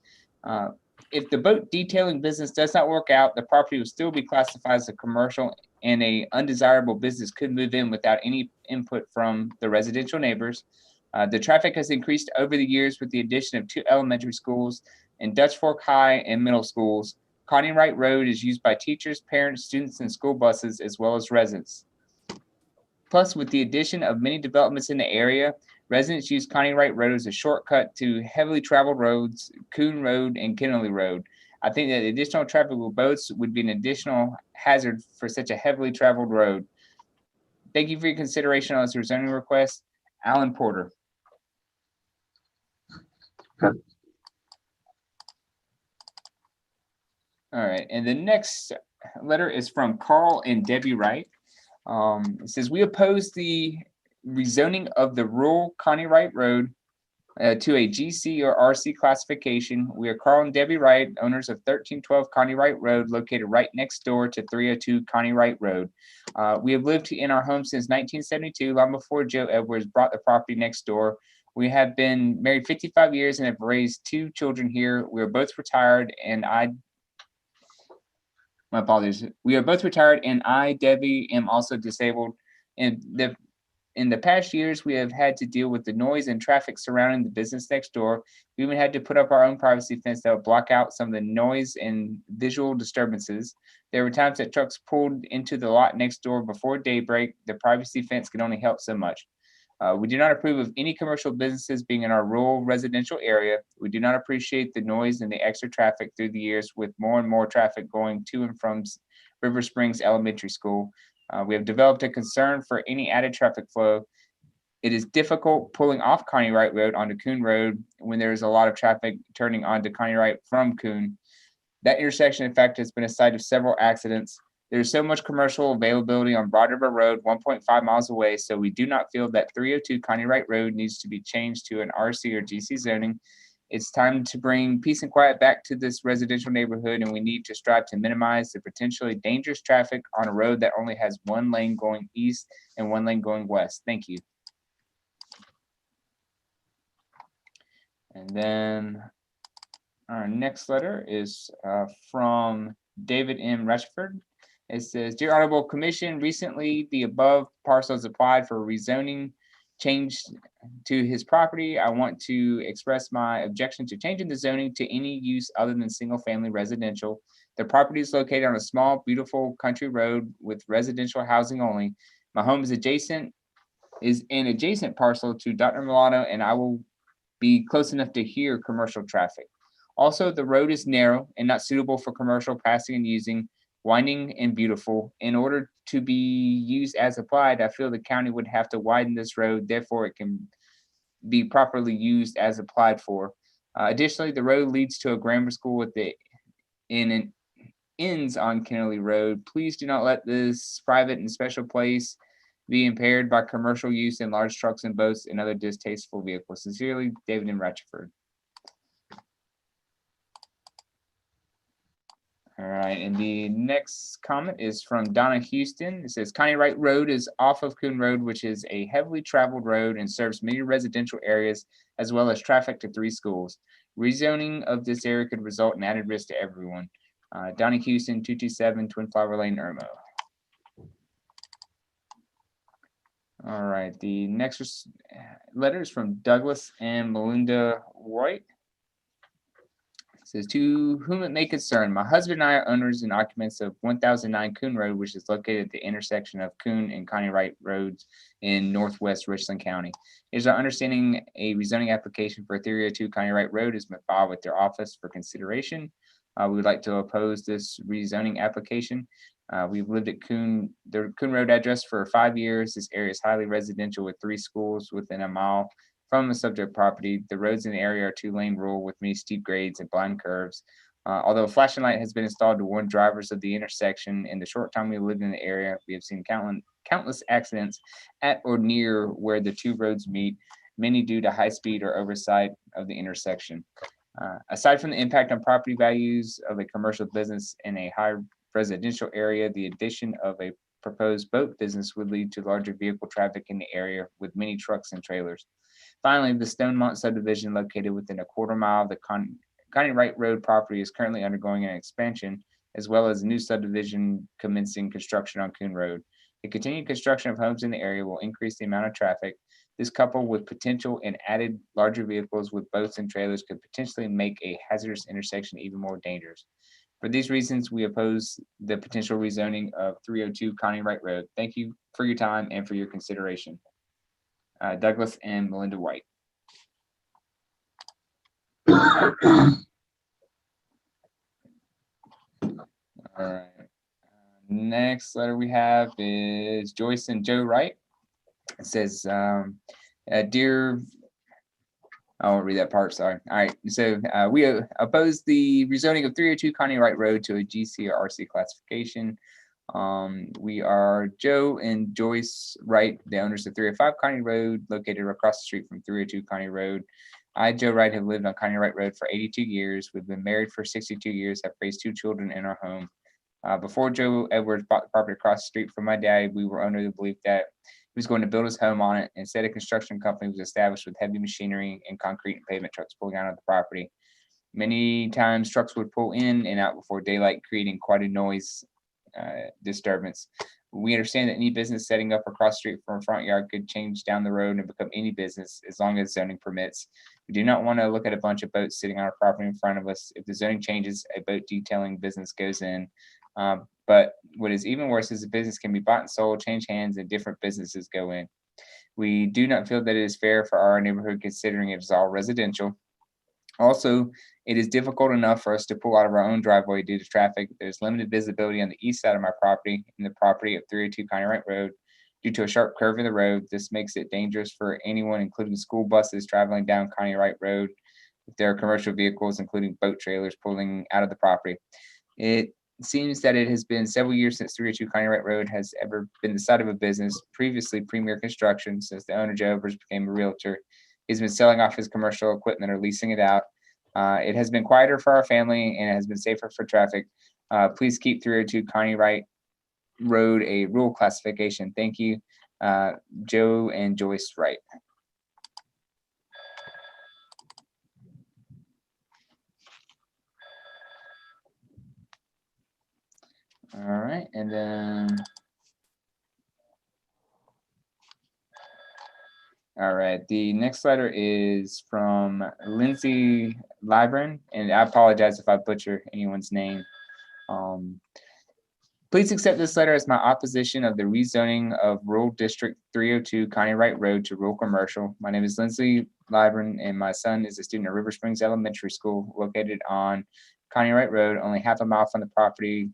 If the boat detailing business does not work out, the property will still be classified as a commercial, and a undesirable business could move in without any input from the residential neighbors. The traffic has increased over the years with the addition of 2 elementary schools and Dutch Fork High and middle schools. Connie Wright Road is used by teachers, parents, students, and school buses, as well as residents. Plus, with the addition of many developments in the area, residents use Connie Wright Road as a shortcut to heavily traveled roads, Coon Road and Kennelly Road. I think that additional traffic with boats would be an additional hazard for such a heavily traveled road. Thank you for your consideration on this rezoning request. Alan Porter." Okay. All right, and the next letter is from Carl and Debbie Wright. It says, "We oppose the rezoning of the rural Connie Wright Road to a GC or RC classification. We are Carl and Debbie Wright, owners of 1312 Connie Wright Road, located right next door to 302 Connie Wright Road. We have lived in our home since 1972, long before Joe Edwards bought the property next door. We have been married 55 years and have raised 2 children here. We are both retired, and my apologies. We are both retired, and I, Debbie, am also disabled. And In the past years, we have had to deal with the noise and traffic surrounding the business next door. We even had to put up our own privacy fence that would block out some of the noise and visual disturbances. There were times that trucks pulled into the lot next door before daybreak. The privacy fence could only help so much. We do not approve of any commercial businesses being in our rural residential area. We do not appreciate the noise and the extra traffic through the years with more and more traffic going to and from River Springs Elementary School. We have developed a concern for any added traffic flow. It is difficult pulling off Connie Wright Road onto Coon Road when there is a lot of traffic turning onto Connie Wright from Coon. That intersection, in fact, has been a site of several accidents. There is so much commercial availability on Broad River Road, 1.5 miles away, so we do not feel that 302 Connie Wright Road needs to be changed to an RC or GC zoning. It's time to bring peace and quiet back to this residential neighborhood, and we need to strive to minimize the potentially dangerous traffic on a road that only has one lane going east and one lane going west. Thank you. And then our next letter is from David M. Rushford. It says, Dear Honorable Commission, recently the above parcels applied for rezoning change to his property. I want to express my objection to changing the zoning to any use other than single family residential. The property is located on a small, beautiful country road with residential housing only. My home is an adjacent parcel to Dr. Milano, and I will be close enough to hear commercial traffic. Also, the road is narrow and not suitable for commercial passing and using, winding and beautiful. In order to be used as applied, I feel the county would have to widen this road, therefore it can be properly used as applied for. Additionally, the road leads to a grammar school with the ends on Kennelly Road. Please do not let this private and special place be impaired by commercial use in large trucks and boats and other distasteful vehicles. Sincerely, David M. Ratchford. All right, and the next comment is from Donna Houston. It says, Connie Wright Road is off of Coon Road, which is a heavily traveled road and serves many residential areas as well as traffic to 3 schools. Rezoning of this area could result in added risk to everyone. Donna Houston, 227 Twin Flower Lane, Irmo. All right, the next letter is from Douglas and Melinda White. It says, to whom it may concern, my husband and I are owners and occupants of 1009 Coon Road, which is located at the intersection of Coon and Connie Wright Roads in northwest Richland County. It is our understanding a rezoning application for 302 Connie Wright Road has been filed with their office for consideration. We would like to oppose this rezoning application. We've lived at the Coon Road address for 5 years. This area is highly residential with 3 schools within a mile from the subject property. The roads in the area are 2-lane rule with many steep grades and blind curves. Although a flashing light has been installed to warn drivers of the intersection, in the short time we lived in the area, we have seen countless accidents at or near where the 2 roads meet, many due to high speed or oversight of the intersection. Aside from the impact on property values of a commercial business in a high residential area, the addition of a proposed boat business would lead to larger vehicle traffic in the area with many trucks and trailers. Finally, the Stonemont subdivision located within a quarter mile of the Connie Wright Road property is currently undergoing an expansion, as well as a new subdivision commencing construction on Coon Road. The continued construction of homes in the area will increase the amount of traffic. This, coupled with potential and added larger vehicles with boats and trailers, could potentially make a hazardous intersection even more dangerous. For these reasons, we oppose the potential rezoning of 302 Connie Wright Road. Thank you for your time and for your consideration. Douglas and Melinda White. All right. Next letter we have is Joyce and Joe Wright. It says, dear, I won't read that part, sorry. All right, so we oppose the rezoning of 302 Connie Wright Road to a GC or RC classification. We are Joe and Joyce Wright, the owners of 305 Connie Road, located across the street from 302 Connie Road. I, Joe Wright, have lived on Connie Wright Road for 82 years. We've been married for 62 years, have raised 2 children in our home. Before Joe Edwards bought the property across the street from my dad, we were under the belief that he was going to build his home on it. Instead, a construction company was established with heavy machinery and concrete and pavement trucks pulling out of the property. Many times, trucks would pull in and out before daylight, creating quite a noise disturbance. We understand that any business setting up across the street from a front yard could change down the road and become any business as long as zoning permits. We do not want to look at a bunch of boats sitting on our property in front of us. If the zoning changes, a boat detailing business goes in. But what is even worse is the business can be bought and sold, change hands, and different businesses go in. We do not feel that it is fair for our neighborhood considering it is all residential. Also, it is difficult enough for us to pull out of our own driveway due to traffic. There's limited visibility on the east side of my property and the property of 302 County Right Road due to a sharp curve in the road. This makes it dangerous for anyone, including school buses traveling down County Right Road. If there are commercial vehicles, including boat trailers, pulling out of the property. It seems that it has been several years since 302 County Right Road has ever been the site of a business, previously Premier Construction, since the owner, Joe Overs, became a realtor. He's been selling off his commercial equipment or leasing it out. It has been quieter for our family and it has been safer for traffic. Please keep 302 County Right Road a rural classification. Thank you, Joe and Joyce Wright. All right, and then, all right, the next letter is from Lindsay Libran, and I apologize if I butcher anyone's name. Please accept this letter as my opposition of the rezoning of Rural District 302 County Right Road to rural commercial. My name is Lindsay Libran, and my son is a student at River Springs Elementary School located on County Right Road, only half a mile from the property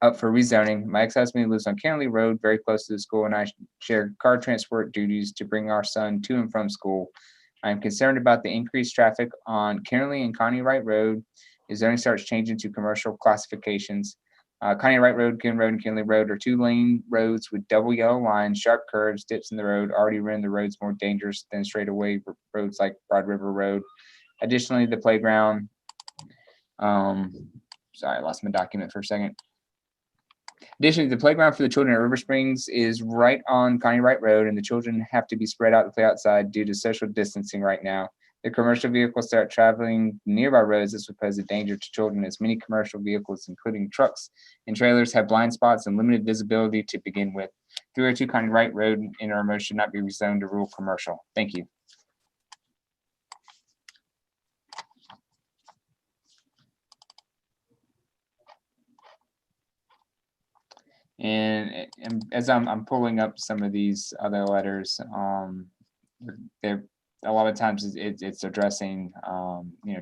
up for rezoning. My ex-husband lives on Kennelly Road, very close to the school, and I share car transport duties to bring our son to and from school. I am concerned about the increased traffic on Kennelly and County Right Road as zoning starts changing to commercial classifications. County Right Road, Ken Road, and Kennelly Road are two-lane roads with double yellow lines, sharp curves, dips in the road, already render the roads more dangerous than straightaway roads like Broad River Road. Additionally, the playground, sorry, I lost my document for a second. Additionally, the playground for the children at River Springs is right on County Right Road, and the children have to be spread out to play outside due to social distancing right now. The commercial vehicles start traveling nearby roads. This would pose a danger to children as many commercial vehicles, including trucks and trailers, have blind spots and limited visibility to begin with. 302 County Right Road in our motion should not be rezoned to rural commercial. Thank you. And as I'm pulling up some of these other letters, they're a lot of times it's addressing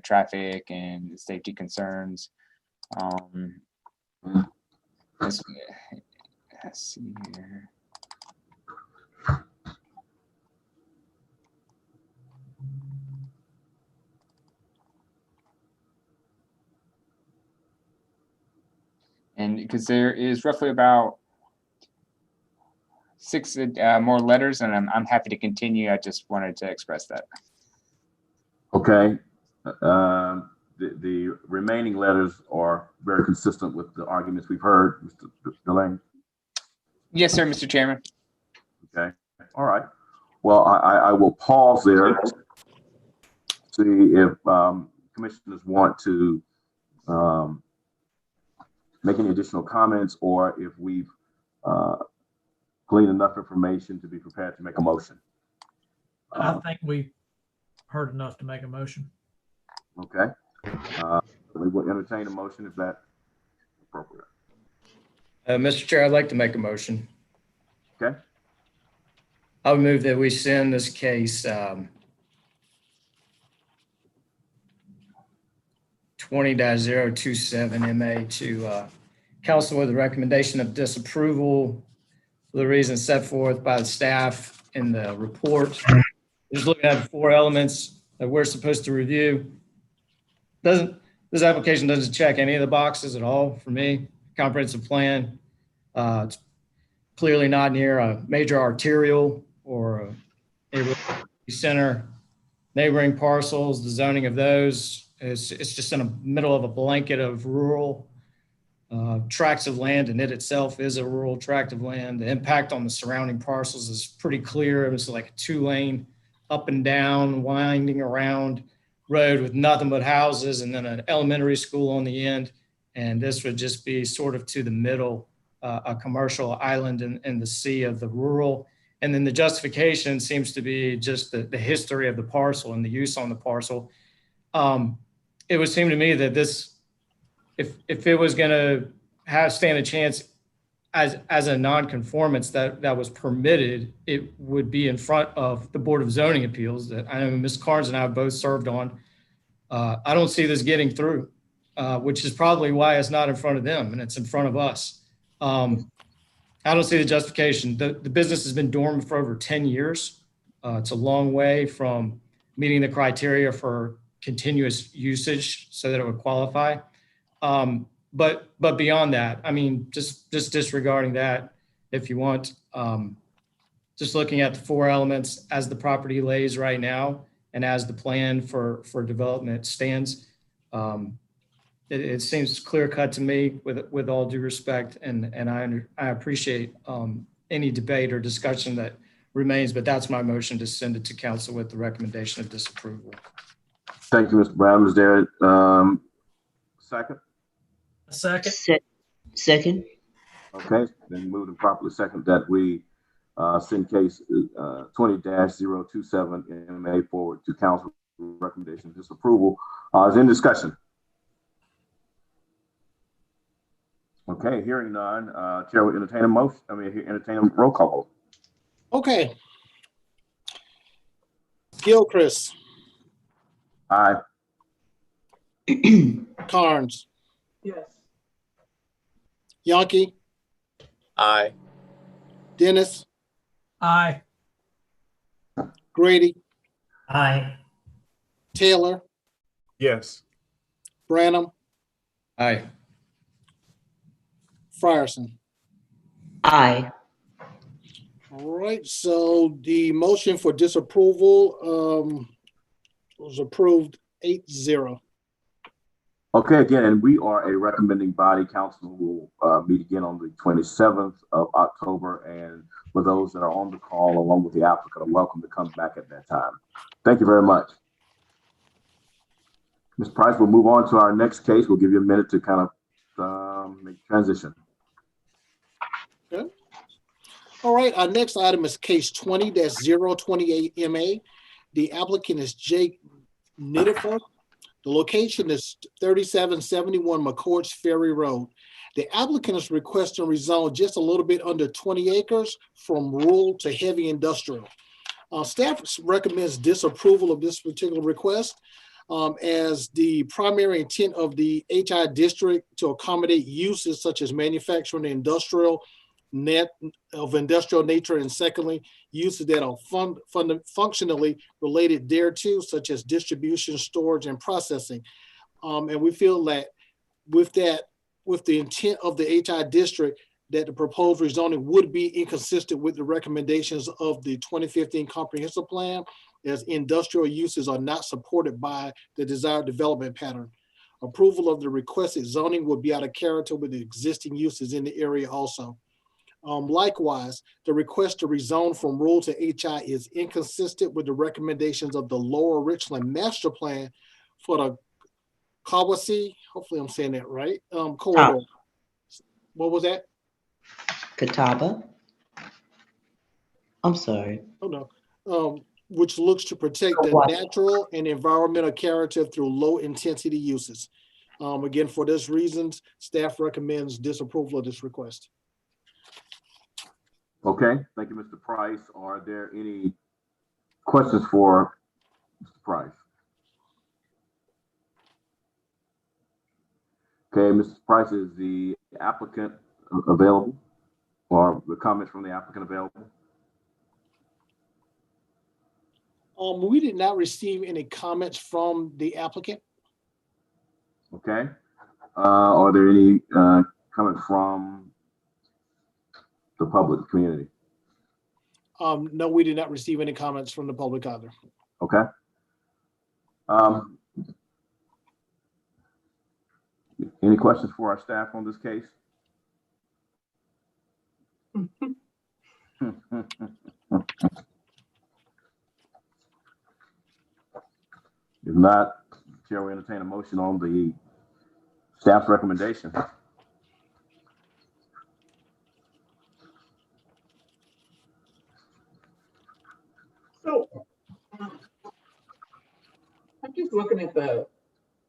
traffic and safety concerns. Let's see here. And because there is roughly about 6 more letters, and I'm happy to continue. I just wanted to express that. Okay. The remaining letters are very consistent with the arguments we've heard, Mr. Delane. Yes, sir, Mr. Chairman. Okay. All right. Well, I will pause there. See if commissioners want to make any additional comments, or if we've gleaned enough information to be prepared to make a motion. I think we heard enough to make a motion. Okay. We will entertain a motion if that's appropriate. Mr. Chair, I'd like to make a motion. Okay. I would move that we send this case 20-027 MA to council with a recommendation of disapproval for the reasons set forth by the staff in the report. Just looking at 4 elements that we're supposed to review. This application doesn't check any of the boxes at all for me. Comprehensive plan. It's clearly not near a major arterial or a neighborhood center. Neighboring parcels, the zoning of those, it's just in the middle of a blanket of rural tracts of land, and it itself is a rural tract of land. The impact on the surrounding parcels is pretty clear. It was like a 2-lane up and down, winding around road with nothing but houses and then an elementary school on the end. And this would just be sort of to the middle a commercial island in the sea of the rural. And then the justification seems to be just the history of the parcel and the use on the parcel. It would seem to me that this, if it was going to stand a chance as a non-conformance that was permitted, it would be in front of the Board of Zoning Appeals that I know Ms. Carnes and I have both served on. I don't see this getting through, which is probably why it's not in front of them and it's in front of us. I don't see the justification. The business has been dormant for over 10 years. It's a long way from meeting the criteria for continuous usage so that it would qualify. But beyond that, I mean, just disregarding that, if you want, just looking at the 4 elements as the property lays right now and as the plan for development stands, it seems clear cut to me with all due respect, and I appreciate any debate or discussion that remains, but that's my motion to send it to council with the recommendation of disapproval. Thank you, Mr. Brown. Is there second? A second. Second. Okay, then moved and properly second that we send case 20-027 MA forward to council recommendation of disapproval. Is there any discussion? Okay, hearing none, Chair will entertain a motion. Entertain a roll call. Okay. Gilchrist, Aye. Carnes, Yes. Yonke, Aye. Dennis, Aye. Grady, Aye. Taylor, Yes. Branham, Aye. Frierson. Aye. All right, so the motion for disapproval was approved 8-0. Okay, again, we are a recommending body. Council will meet again on the 27th of October, and for those that are on the call along with the applicant are welcome to come back at that time. Thank you very much. Ms. Price, we'll move on to our next case. We'll give you a minute to kind of make transition. Okay. All right, our next item is case 20-028 MA. The applicant is Jake Nidifer. The location is 3771 McCourts Ferry Road. The applicant is requesting rezone just a little bit under 20 acres from rural to heavy industrial. Staff recommends disapproval of this particular request as the primary intent of the HI district to accommodate uses such as manufacturing and industrial nature, and secondly, uses that are functionally related thereto, such as distribution, storage, and processing. And we feel that with the intent of the HI district, that the proposed rezoning would be inconsistent with the recommendations of the 2015 comprehensive plan, as industrial uses are not supported by the desired development pattern. Approval of the requested zoning would be out of character with the existing uses in the area also. Likewise, the request to rezone from rural to HI is inconsistent with the recommendations of the Lower Richland Master Plan for the Kawasi, hopefully I'm saying that right, corridor. What was that? Catawba. I'm sorry. Oh no. Which looks to protect the natural and environmental character through low intensity uses. Again, for these reasons, staff recommends disapproval of this request. Okay, thank you, Mr. Price. Are there any questions for Mr. Price? Okay, Mr. Price, is the applicant available, or the comments from the applicant available? We did not receive any comments from the applicant. Okay. Are there any comments from the public community? No, we did not receive any comments from the public either. Okay. Any questions for our staff on this case? If not, Chair will entertain a motion on the staff's recommendation. So I'm just looking at the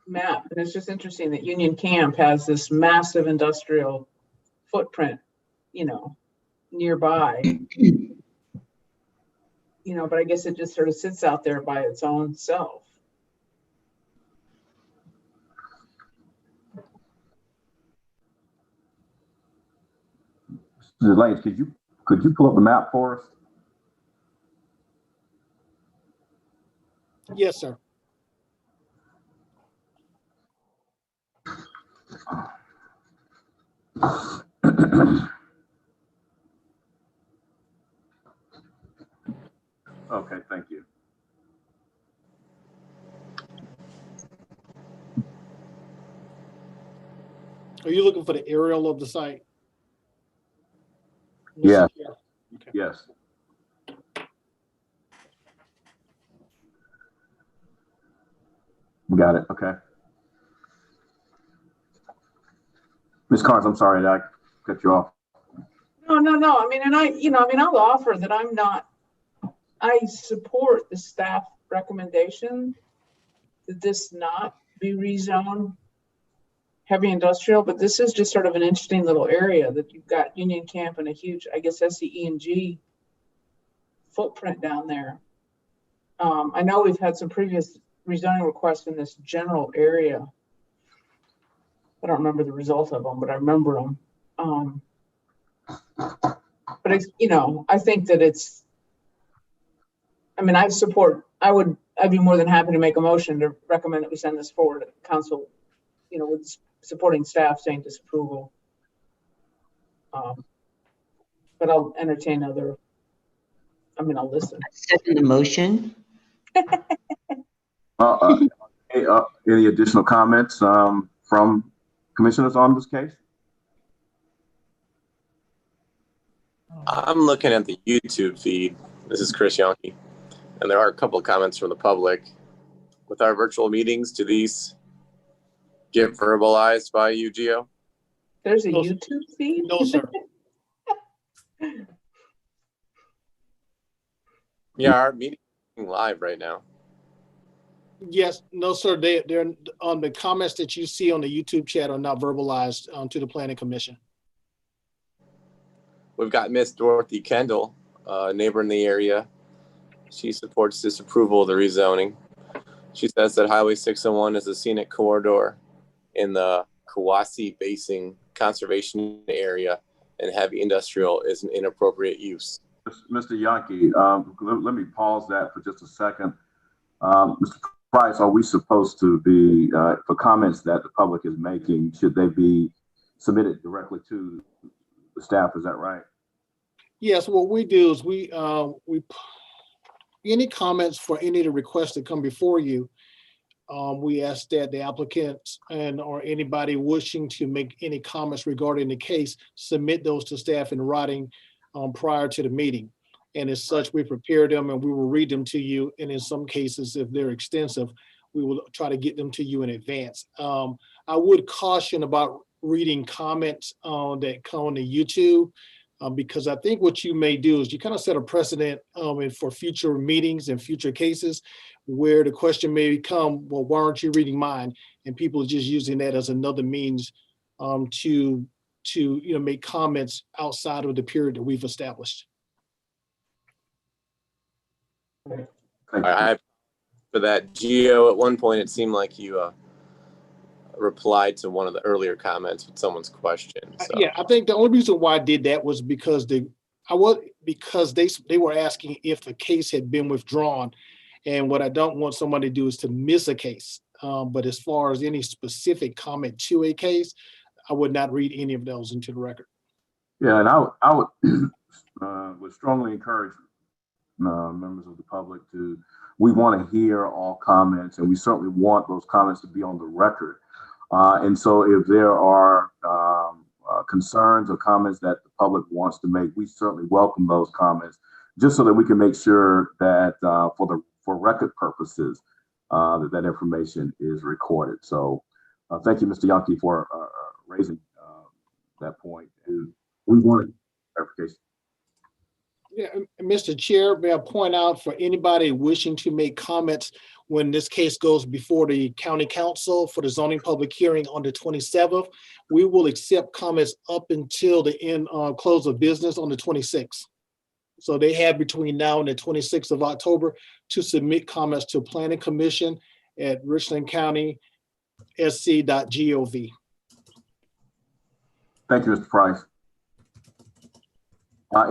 map, and it's just interesting that Union Camp has this massive industrial footprint, nearby. But I guess it just sort of sits out there by its own self. Lance, could you pull up the map for us? Yes, sir. Okay, thank you. Are you looking for the aerial of the site? Yeah. Okay. Yes. Got it. Okay. Ms. Carnes, I'm sorry that I cut you off. No. I mean, I'll offer that I support the staff recommendation that this not be rezoned heavy industrial, but this is just sort of an interesting little area that you've got Union Camp and a huge, I guess, SCE&G footprint down there. I know we've had some previous rezoning requests in this general area. I don't remember the result of them, but I remember them. But it's, I think that it's, I'd be more than happy to make a motion to recommend that we send this forward to council, with supporting staff saying disapproval. But I'll entertain I'll listen. Second the motion. Any additional comments from commissioners on this case? I'm looking at the YouTube feed. This is Chris Yonke, and there are a couple of comments from the public. With our virtual meetings, do these get verbalized by you, Gio? There's a YouTube feed? No, sir. Yeah, our meeting is live right now. Yes, no, sir. They're on the comments that you see on the YouTube chat are not verbalized to the Planning Commission. We've got Miss Dorothy Kendall, a neighbor in the area. She supports disapproval of the rezoning. She says that Highway 601 is a scenic corridor in the Kawasi Basin Conservation Area, and heavy industrial is an inappropriate use. Mr. Yonke, let me pause that for just a second. Mr. Price, are we supposed to be, for comments that the public is making, should they be submitted directly to the staff? Is that right? Yes, what we do is we any comments for any of the requests that come before you, we ask that the applicants or anybody wishing to make any comments regarding the case, submit those to staff in writing prior to the meeting. And as such, we prepare them and we will read them to you. And in some cases, if they're extensive, we will try to get them to you in advance. I would caution about reading comments that come on the YouTube, because I think what you may do is you kind of set a precedent for future meetings and future cases where the question may become, well, why aren't you reading mine? And people are just using that as another means to make comments outside of the period that we've established. I for that, Gio, at one point it seemed like you replied to one of the earlier comments with someone's question. So. Yeah, I think the only reason why I did that was because they were asking if the case had been withdrawn, and what I don't want somebody to do is to miss a case. But as far as any specific comment to a case, I would not read any of those into the record. Yeah, and I would strongly encourage members of the public we want to hear all comments, and we certainly want those comments to be on the record. And so if there are concerns or comments that the public wants to make, we certainly welcome those comments, just so that we can make sure that for record purposes, that information is recorded. So thank you, Mr. Yonke, for raising that point. And we wanted clarification. Yeah, Mr. Chair, may I point out for anybody wishing to make comments when this case goes before the county council for the zoning public hearing on the 27th, we will accept comments up until the end, close of business on the 26th. So they have between now and the 26th of October to submit comments to Planning Commission at richlandcountysc.gov. Thank you, Mr. Price.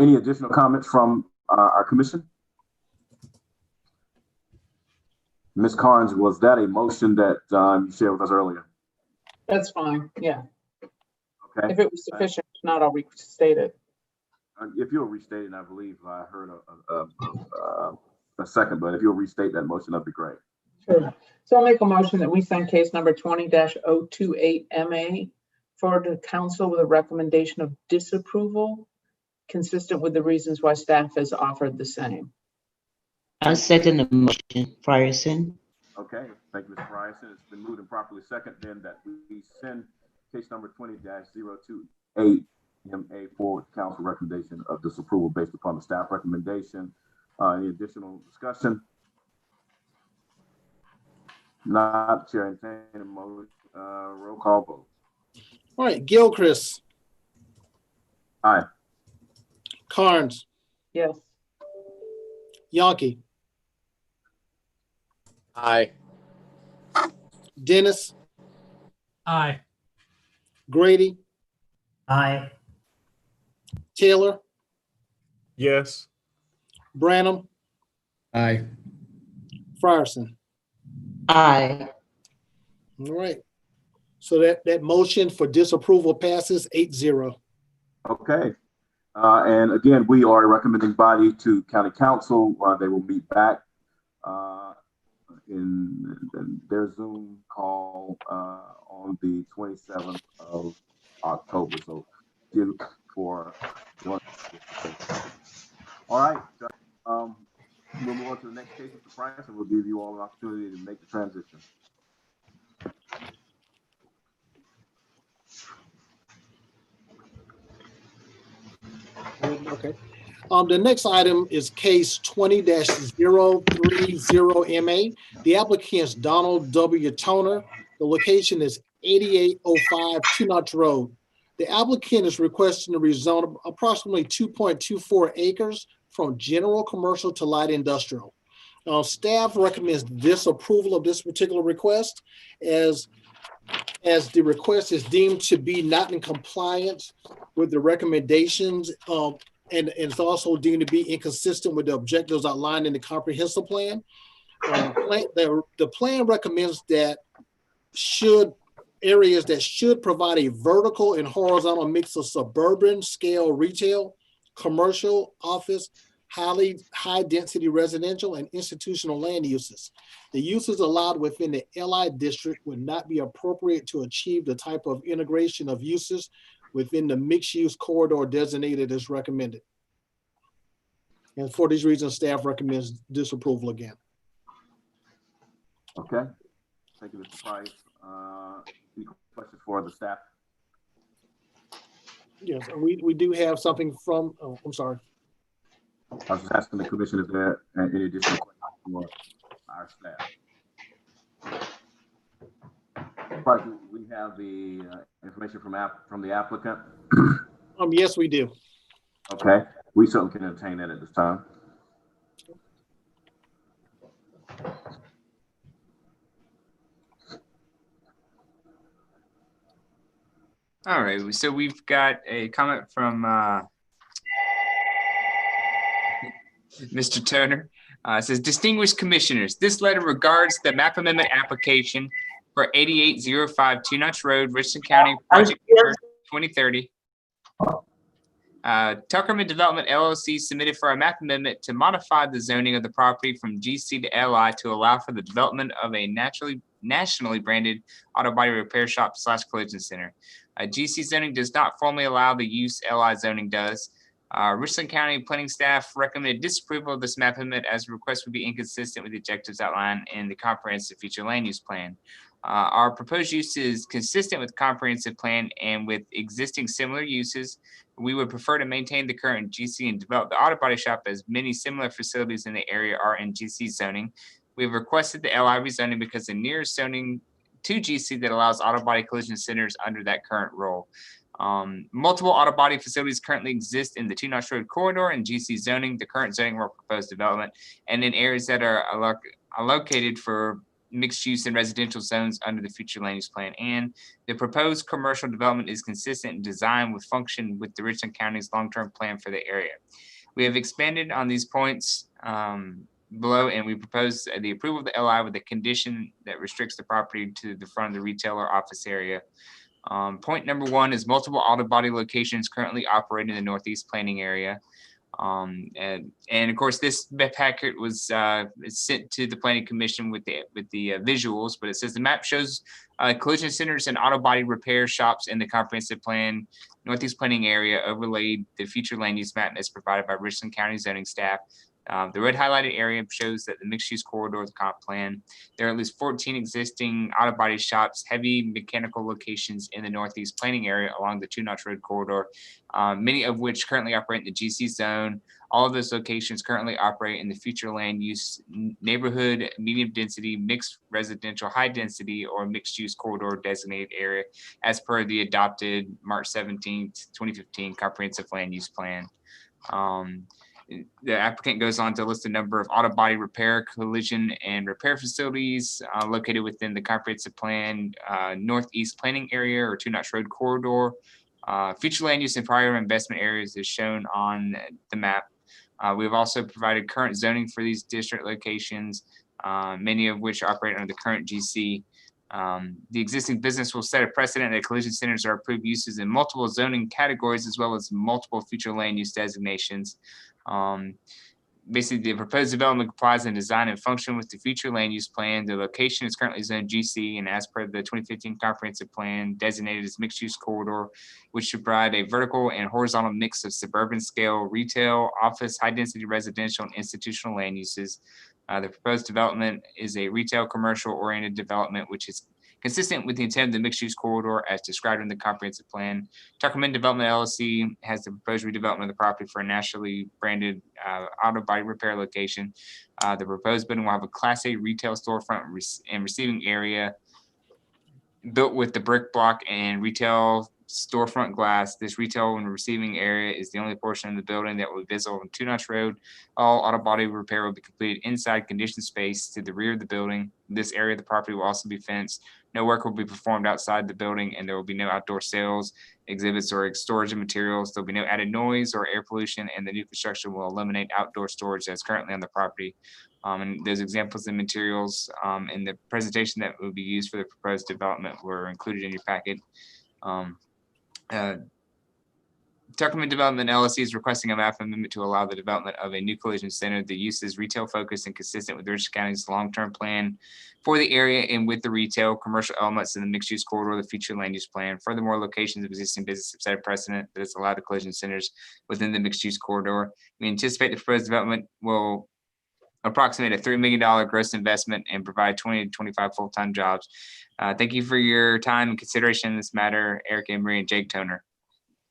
Any additional comments from our commission? Ms. Carnes, was that a motion that you shared with us earlier? That's fine, yeah. Okay. If it was sufficient, if not, I'll restate it. If you'll restate it, I believe I heard a second, but if you'll restate that motion, that'd be great. Sure. So I'll make a motion that we send case number 20-028 MA forward to the council with a recommendation of disapproval consistent with the reasons why staff has offered the same. I second the motion, Frierson. Okay, thank you, Mr. Frierson. It's been moved and properly second then that we send case number 20-028 MA forward to council recommendation of disapproval based upon the staff recommendation. Any additional discussion? Not, Chair, entertain a motion, roll call vote. All right, Gilchrist. Aye. Carnes. Yes. Yonke. Aye. Dennis. Aye. Grady. Aye. Taylor. Yes. Branham. Aye. Frierson. Aye. All right. So that motion for disapproval passes 8-0. Okay. And again, we are a recommending body to county council. They will meet back in their Zoom call on the 27th of October. So for one. All right. We'll move on to the next case, Mr. Price, and we'll give you all an opportunity to make the transition. Okay. The next item is case 20-030 MA. The applicant is Donald W. Toner. The location is 8805 Two Notch Road. The applicant is requesting to rezone approximately 2.24 acres from general commercial to light industrial. Staff recommends disapproval of this particular request as the request is deemed to be not in compliance with the recommendations and it's also deemed to be inconsistent with the objectives outlined in the comprehensive plan. The plan recommends that areas that should provide a vertical and horizontal mix of suburban scale retail, commercial, office, high density residential, and institutional land uses. The uses allowed within the LI district would not be appropriate to achieve the type of integration of uses within the mixed use corridor designated as recommended. And for these reasons, staff recommends disapproval again. Okay. Thank you, Mr. Price. Any questions for the staff? Yes, we do have something from, oh, I'm sorry. I was just asking the commission if there are any additional questions for our staff. Price, we have the information from the applicant. Yes, we do. Okay, we certainly can entertain that at this time. All right, so we've got a comment from Mr. Toner. It says, distinguished commissioners, this letter regards the map amendment application for 8805 Two Notch Road, Richland County, project number 2030. Tuckerman Development LLC submitted for a map amendment to modify the zoning of the property from GC to LI to allow for the development of a nationally branded auto body repair shop / collision center. GC zoning does not formally allow the use LI zoning does. Richland County planning staff recommended disapproval of this map amendment as the request would be inconsistent with the objectives outlined in the comprehensive future land use plan. Our proposed use is consistent with the comprehensive plan and with existing similar uses. We would prefer to maintain the current GC and develop the auto body shop, as many similar facilities in the area are in GC zoning. We have requested the LI rezoning because the nearest zoning to GC that allows auto body collision centers under that current rule. Multiple auto body facilities currently exist in the 2 Notch Road corridor and GC zoning, the current zoning or proposed development, and in areas that are allocated for mixed use and residential zones under the future land use plan. And the proposed commercial development is consistent in design with function with the Richland County's long-term plan for the area. We have expanded on these points below, and we propose the approval of the LI with a condition that restricts the property to the front of the retail or office area. Point number 1 is multiple auto body locations currently operate in the Northeast planning area. And of course, this packet was sent to the Planning Commission with the visuals, but it says the map shows collision centers and auto body repair shops in the comprehensive plan Northeast planning area overlaid the future land use map as provided by Richland County zoning staff. The red highlighted area shows that the mixed use corridor of the comp plan. There are at least 14 existing auto body shops, heavy mechanical locations in the Northeast planning area along the 2 Notch Road corridor, many of which currently operate in the GC zone. All of those locations currently operate in the future land use neighborhood, medium density, mixed residential, high density, or mixed use corridor designated area as per the adopted March 17th, 2015 comprehensive land use plan. The applicant goes on to list a number of auto body repair, collision, and repair facilities located within the comprehensive plan Northeast planning area or 2 Notch Road corridor. Future land use and prior investment areas is shown on the map. We've also provided current zoning for these district locations, many of which operate under the current GC. The existing business will set a precedent that collision centers are approved uses in multiple zoning categories as well as multiple future land use designations. Basically, the proposed development complies in design and function with the future land use plan. The location is currently zoned GC, and as per the 2015 comprehensive plan, designated as mixed use corridor, which should provide a vertical and horizontal mix of suburban scale, retail, office, high density residential, and institutional land uses. The proposed development is a retail commercial oriented development, which is consistent with the intent of the mixed use corridor as described in the comprehensive plan. Tuckerman Development LLC has the proposed redevelopment of the property for a nationally branded auto body repair location. The proposed building will have a Class A retail storefront and receiving area built with the brick block and retail storefront glass. This retail and receiving area is the only portion of the building that will be visible on 2 Notch Road. All auto body repair will be completed inside conditioned space to the rear of the building. This area of the property will also be fenced. No work will be performed outside the building, and there will be no outdoor sales, exhibits, or storage of materials. There will be no added noise or air pollution, and the new construction will eliminate outdoor storage that's currently on the property. And those examples and materials in the presentation that will be used for the proposed development were included in your packet. Tuckerman Development LLC is requesting a map amendment to allow the development of a new collision center. The use is retail focused and consistent with Richland County's long-term plan for the area and with the retail commercial elements in the mixed use corridor of the future land use plan. Furthermore, locations of existing business have set a precedent that has allowed the collision centers within the mixed use corridor. We anticipate the proposed development will approximate a $3 million gross investment and provide 20 to 25 full-time jobs. Thank you for your time and consideration in this matter, Eric Emery and Jake Toner.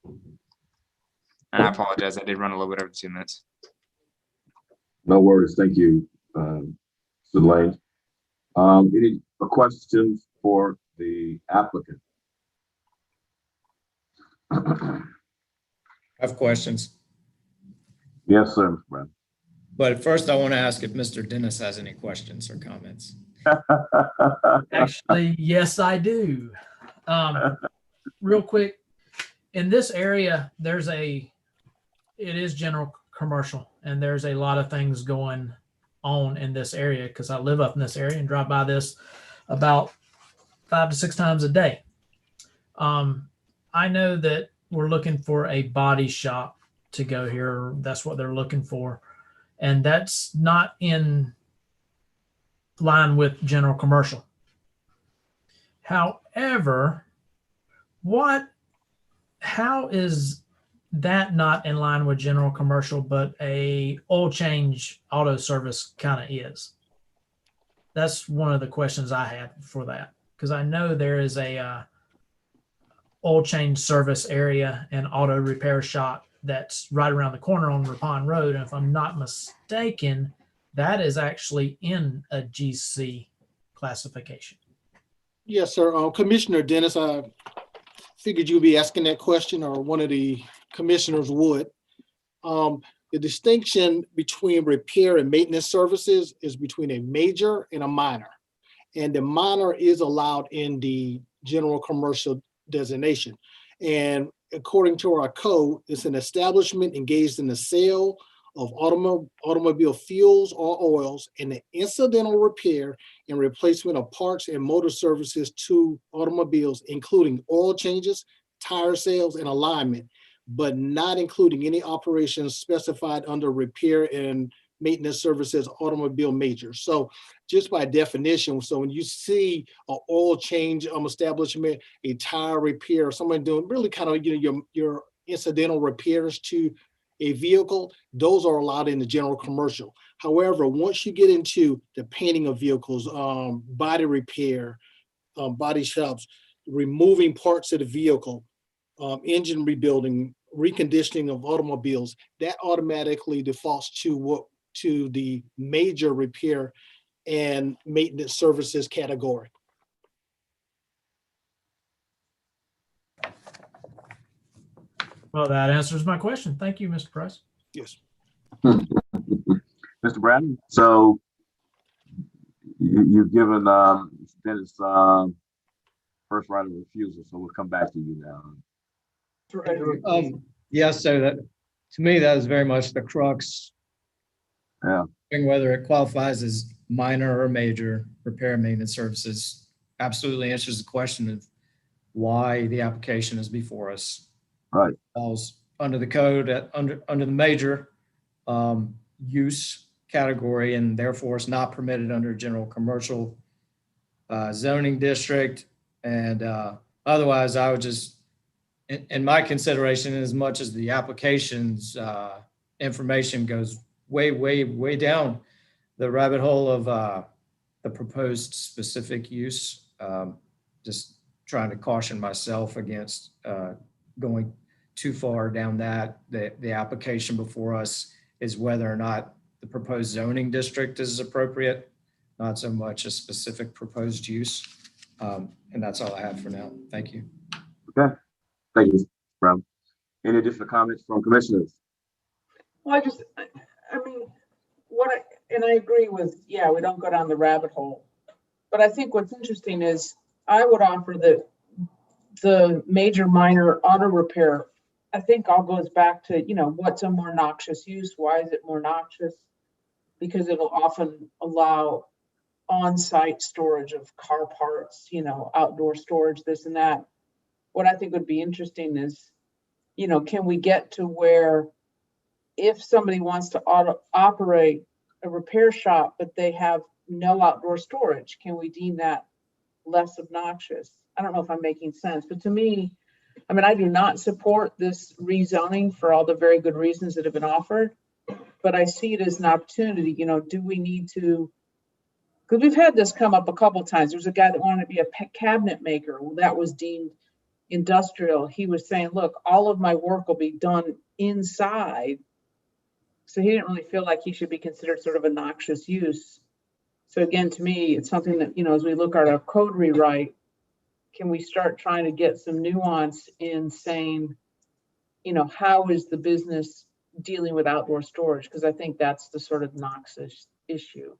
And I apologize, I did run a little bit over 2 minutes. No worries. Thank you, Mr. Lane. Any questions for the applicant? I have questions. Yes, sir, Mr. Brown. But first, I want to ask if Mr. Dennis has any questions or comments. Actually, yes, I do. Real quick, in this area, it is general commercial, and there's a lot of things going on in this area because I live up in this area and drive by this about 5 to 6 times a day. I know that we're looking for a body shop to go here. That's what they're looking for. And that's not in line with general commercial. However, how is that not in line with general commercial, but a oil change auto service kind of is? That's one of the questions I had for that, because I know there is a oil change service area and auto repair shop that's right around the corner on Rapon Road. And if I'm not mistaken, that is actually in a GC classification. Yes, sir. Commissioner Dennis, I figured you'd be asking that question, or one of the commissioners would. The distinction between repair and maintenance services is between a major and a minor. And the minor is allowed in the general commercial designation. And according to our code, it's an establishment engaged in the sale of automobile fuels or oils and the incidental repair and replacement of parts and motor services to automobiles, including oil changes, tire sales, and alignment, but not including any operations specified under repair and maintenance services automobile major. So just by definition, so when you see an oil change establishment, a tire repair, someone doing really kind of your incidental repairs to a vehicle, those are allowed in the general commercial. However, once you get into the painting of vehicles, body repair, body shops, removing parts of the vehicle, engine rebuilding, reconditioning of automobiles, that automatically defaults to the major repair and maintenance services category. Well, that answers my question. Thank you, Mr. Price. Yes. Mr. Bradley, so you've given Dennis first right of refusal, so we'll come back to you now. Yes, so that, to me, that is very much the crux. Yeah. Whether it qualifies as minor or major repair and maintenance services absolutely answers the question of why the application is before us. Right. Falls under the code under the major use category, and therefore it's not permitted under general commercial zoning district. And otherwise, I would just, in my consideration, as much as the application's information goes way down the rabbit hole of the proposed specific use, just trying to caution myself against going too far down that. The application before us is whether or not the proposed zoning district is appropriate, not so much a specific proposed use. And that's all I have for now. Thank you. Okay. Thank you, Mr. Brown. Any additional comments from commissioners? Well, I mean, and I agree with, yeah, we don't go down the rabbit hole. But I think what's interesting is I would offer that the major minor auto repair, I think all goes back to, what's a more noxious use? Why is it more noxious? Because it'll often allow on-site storage of car parts, outdoor storage, this and that. What I think would be interesting is, can we get to where if somebody wants to operate a repair shop, but they have no outdoor storage, can we deem that less obnoxious? I don't know if I'm making sense, but to me, I do not support this rezoning for all the very good reasons that have been offered, but I see it as an opportunity. Do we need to, because we've had this come up a couple of times. There's a guy that wanted to be a cabinet maker. Well, that was deemed industrial. He was saying, look, all of my work will be done inside. So he didn't really feel like he should be considered sort of a noxious use. So again, to me, it's something that, as we look at our code rewrite, can we start trying to get some nuance in saying, how is the business dealing with outdoor storage? Because I think that's the sort of noxious issue.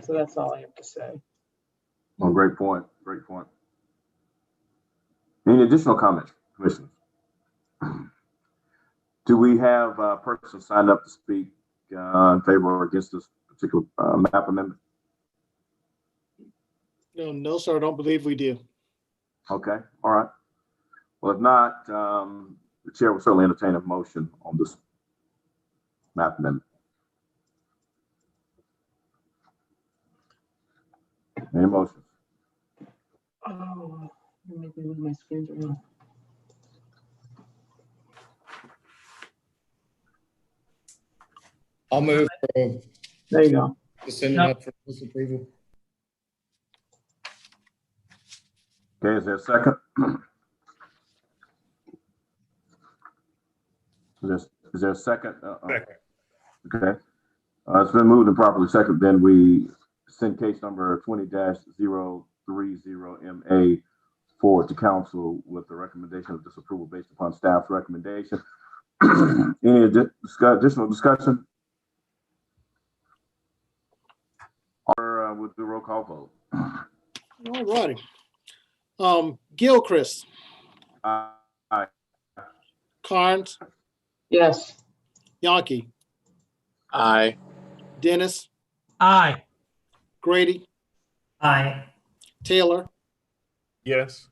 So that's all I have to say. Well, great point. Great point. Any additional comments, commissioners? Do we have a person signed up to speak in favor or against this particular map amendment? No, sir, I don't believe we do. Okay, all right. Well, if not, the chair will certainly entertain a motion on this map amendment. Any motions? Oh, maybe move my screen around. I'll move. There you go. Send it up for approval. Okay, is there a second? Is there a second? Second. Okay. It's been moved and properly second. Then we send case number 20-030MA forward to council with the recommendation of disapproval based upon staff's recommendation. Any additional discussion? Or we'll do a roll call vote. All righty. Gilchrist, Aye. Carnes, Yes. Yonke, Aye. Dennis, Aye. Grady, Aye. Taylor, Yes.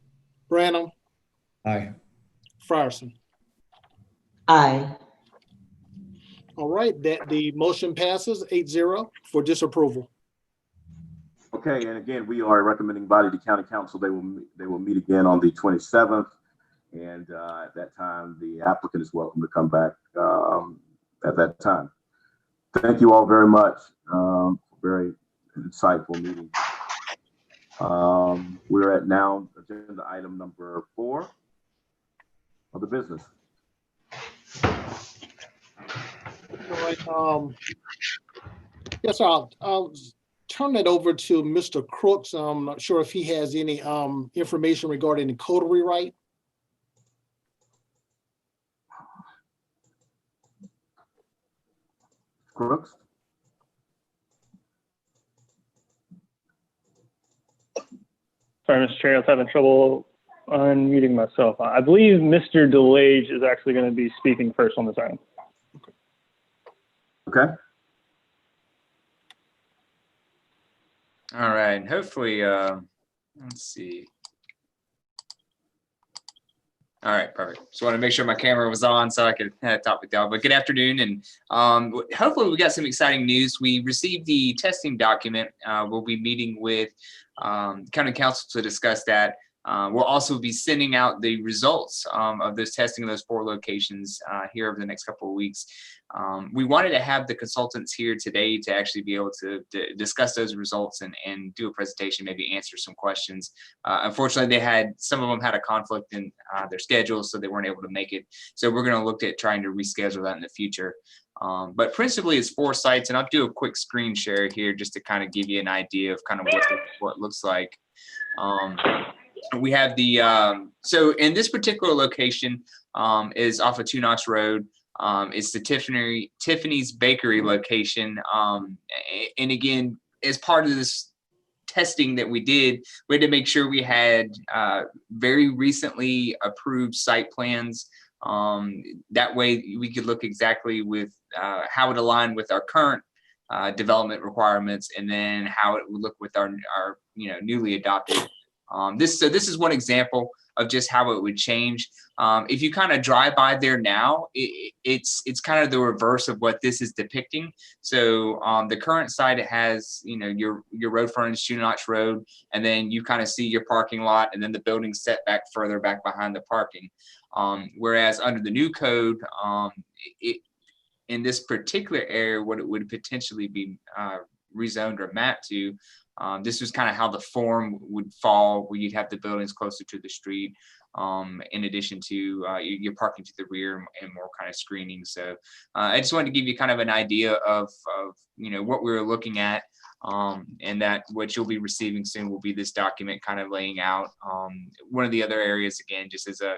Branham, Aye. Frierson. Aye. All right, that the motion passes 8-0 for disapproval. Okay, and again, we are recommending body to county council. They will meet again on the 27th. And at that time, the applicant is welcome to come back at that time. Thank you all very much. Very insightful meeting. We're at now agenda item number 4 of the business. All right. Yes, I'll turn that over to Mr. Crooks. I'm not sure if he has any information regarding the code rewrite. Crooks? Sorry, Mr. Chair, I was having trouble unmuting myself. I believe Mr. DeLage is actually going to be speaking first on this item. Okay. All right, hopefully, let's see. All right, perfect. Just want to make sure my camera was on so I could talk with y'all. But good afternoon, and hopefully we got some exciting news. We received the testing document. We'll be meeting with county council to discuss that. We'll also be sending out the results of those testing of those 4 locations here over the next couple of weeks. We wanted to have the consultants here today to actually be able to discuss those results and do a presentation, maybe answer some questions. Unfortunately, some of them had a conflict in their schedules, so they weren't able to make it. So we're going to look at trying to reschedule that in the future. But principally, it's 4 sites, and I'll do a quick screen share here just to kind of give you an idea of kind of what it looks like. We have the so in this particular location is off of 2 Notch Road. It's the Tiffany's Bakery location. And again, as part of this testing that we did, we had to make sure we had very recently approved site plans. That way we could look exactly with how it aligned with our current development requirements, and then how it would look with our newly adopted. This is one example of just how it would change. If you kind of drive by there now, it's kind of the reverse of what this is depicting. So the current site, it has your road frontage, 2 Notch Road, and then you kind of see your parking lot, and then the building set back further back behind the parking. Whereas under the new code, in this particular area, what it would potentially be rezoned or mapped to. This was kind of how the form would fall, where you'd have the buildings closer to the street, in addition to you're parking to the rear and more kind of screening. So I just wanted to give you kind of an idea of what we were looking at, and that what you'll be receiving soon will be this document kind of laying out. One of the other areas, again, just as a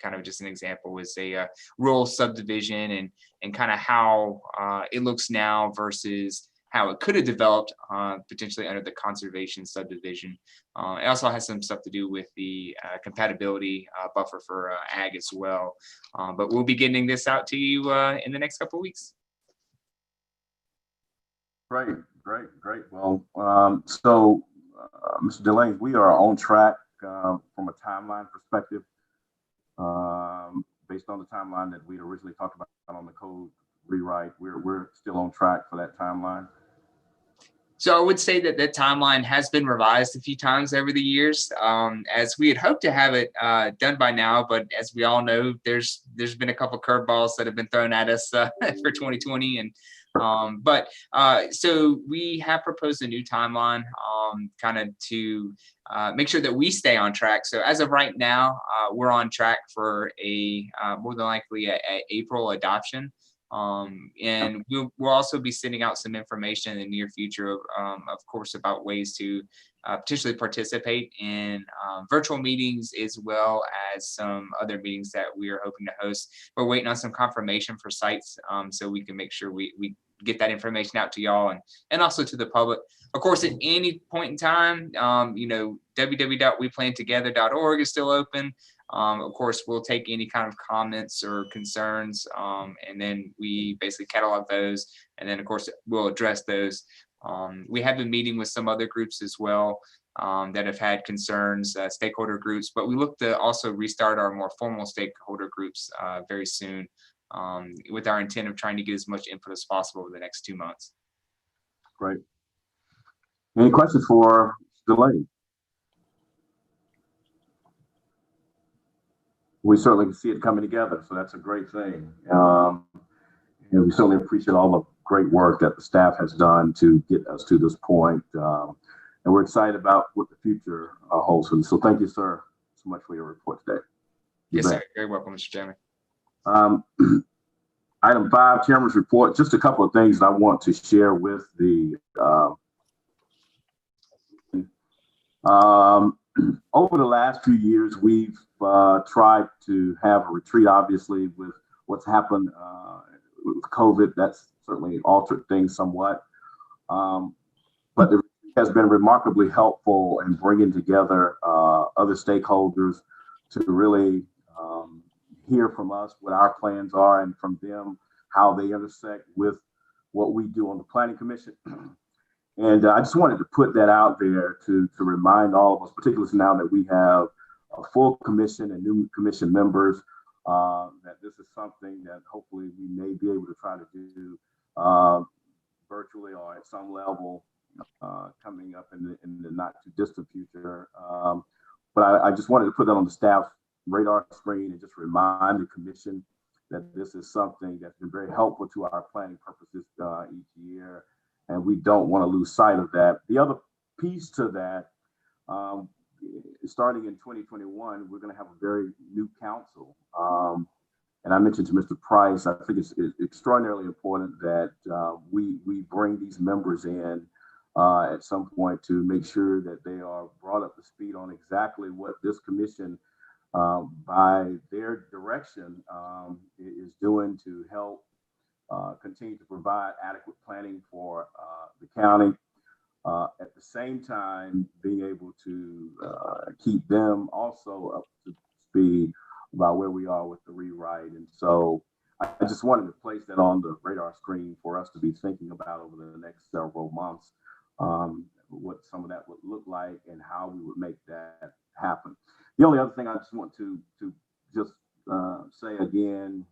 kind of just an example, was a rural subdivision and kind of how it looks now versus how it could have developed potentially under the conservation subdivision. It also has some stuff to do with the compatibility buffer for ag as well. But we'll be getting this out to you in the next couple of weeks. Great. Well, so Mr. Delane, we are on track from a timeline perspective. Based on the timeline that we originally talked about on the code rewrite, we're still on track for that timeline. So I would say that that timeline has been revised a few times over the years, as we had hoped to have it done by now. But as we all know, there's been a couple curveballs that have been thrown at us for 2020, and So we have proposed a new timeline, kind of to make sure that we stay on track. So as of right now, we're on track for a more than likely a April adoption. And we'll also be sending out some information in the near future, of course, about ways to potentially participate in virtual meetings, as well as some other meetings that we are hoping to host. We're waiting on some confirmation for sites, so we can make sure we get that information out to y'all and also to the public. Of course, at any point in time, www.weplantogether.org is still open. Of course, we'll take any kind of comments or concerns, and then we basically catalog those. And then, of course, we'll address those. We have been meeting with some other groups as well that have had concerns, stakeholder groups, but we look to also restart our more formal stakeholder groups very soon, with our intent of trying to get as much input as possible over the next 2 months. Great. Any questions for Delaney? We certainly can see it coming together, so that's a great thing. And we certainly appreciate all the great work that the staff has done to get us to this point. And we're excited about what the future holds. So thank you, sir, so much for your report today. Yes, sir. Very welcome, Mr. Chairman. Item 5, Chairman's report. Just a couple of things I want to share with the over the last few years, we've tried to have a retreat, obviously, with what's happened with COVID. That's certainly altered things somewhat. But the retreat has been remarkably helpful in bringing together other stakeholders to really hear from us what our plans are, and from them how they intersect with what we do on the Planning Commission. And I just wanted to put that out there to remind all of us, particularly now that we have a full commission and new commission members, that this is something that hopefully we may be able to try to do virtually or at some level coming up in the not too distant future. But I just wanted to put that on the staff's radar screen and just remind the commission that this is something that's been very helpful to our planning purposes each year. And we don't want to lose sight of that. The other piece to that, starting in 2021, we're going to have a very new council. And I mentioned to Mr. Price, I think it's extraordinarily important that we bring these members in at some point to make sure that they are brought up to speed on exactly what this commission, by their direction, is doing to help continue to provide adequate planning for the county. At the same time, being able to keep them also up to speed about where we are with the rewrite. And so I just wanted to place that on the radar screen for us to be thinking about over the next several months, what some of that would look like and how we would make that happen. The only other thing I just want to just say again,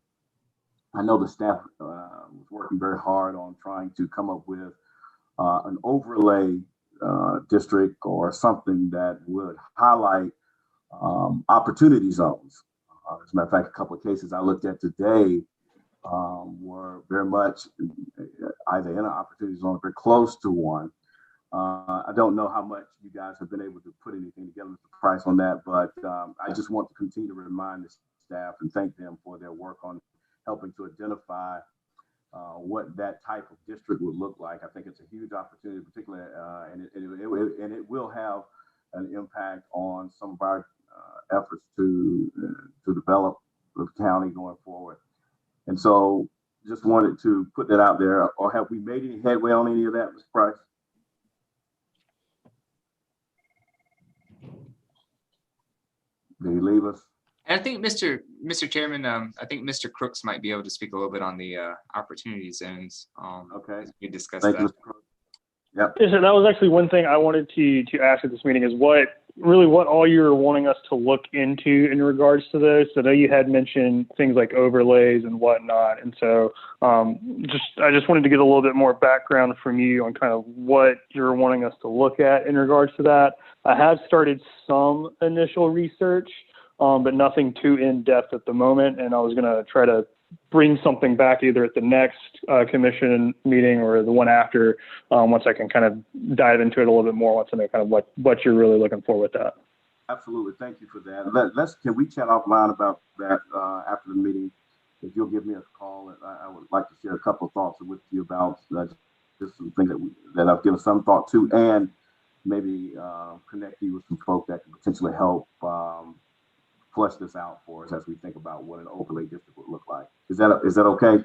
I know the staff was working very hard on trying to come up with an overlay district or something that would highlight opportunity zones. As a matter of fact, a couple of cases I looked at today were very much either in an opportunity zone or very close to one. I don't know how much you guys have been able to put anything together, Mr. Price, on that, but I just want to continue to remind the staff and thank them for their work on helping to identify what that type of district would look like. I think it's a huge opportunity, particularly, and it will have an impact on some of our efforts to develop the county going forward. And so just wanted to put that out there. Or have we made any headway on any of that, Mr. Price? Did he leave us? And I think Mr. Chairman, I think Mr. Crooks might be able to speak a little bit on the opportunity zones. Okay. We discussed Thank that. you, Mr. Crooks. Yep. Yeah, so that was actually one thing I wanted to ask at this meeting is what all you're wanting us to look into in regards to those. So I know you had mentioned things like overlays and whatnot. And so I just wanted to get a little bit more background from you on kind of what you're wanting us to look at in regards to that. I have started some initial research, but nothing too in-depth at the moment. And I was going to try to bring something back either at the next commission meeting or the one after, once I can kind of dive into it a little bit more, once I know kind of what you're really looking for with that. Absolutely. Thank you for that. Can we chat offline about that after the meeting? If you'll give me a call, I would like to share a couple of thoughts with you about just some things that I've given some thought to, and maybe connect you with some folks that can potentially help flesh this out for us as we think about what an overlay district would look like. Is that okay?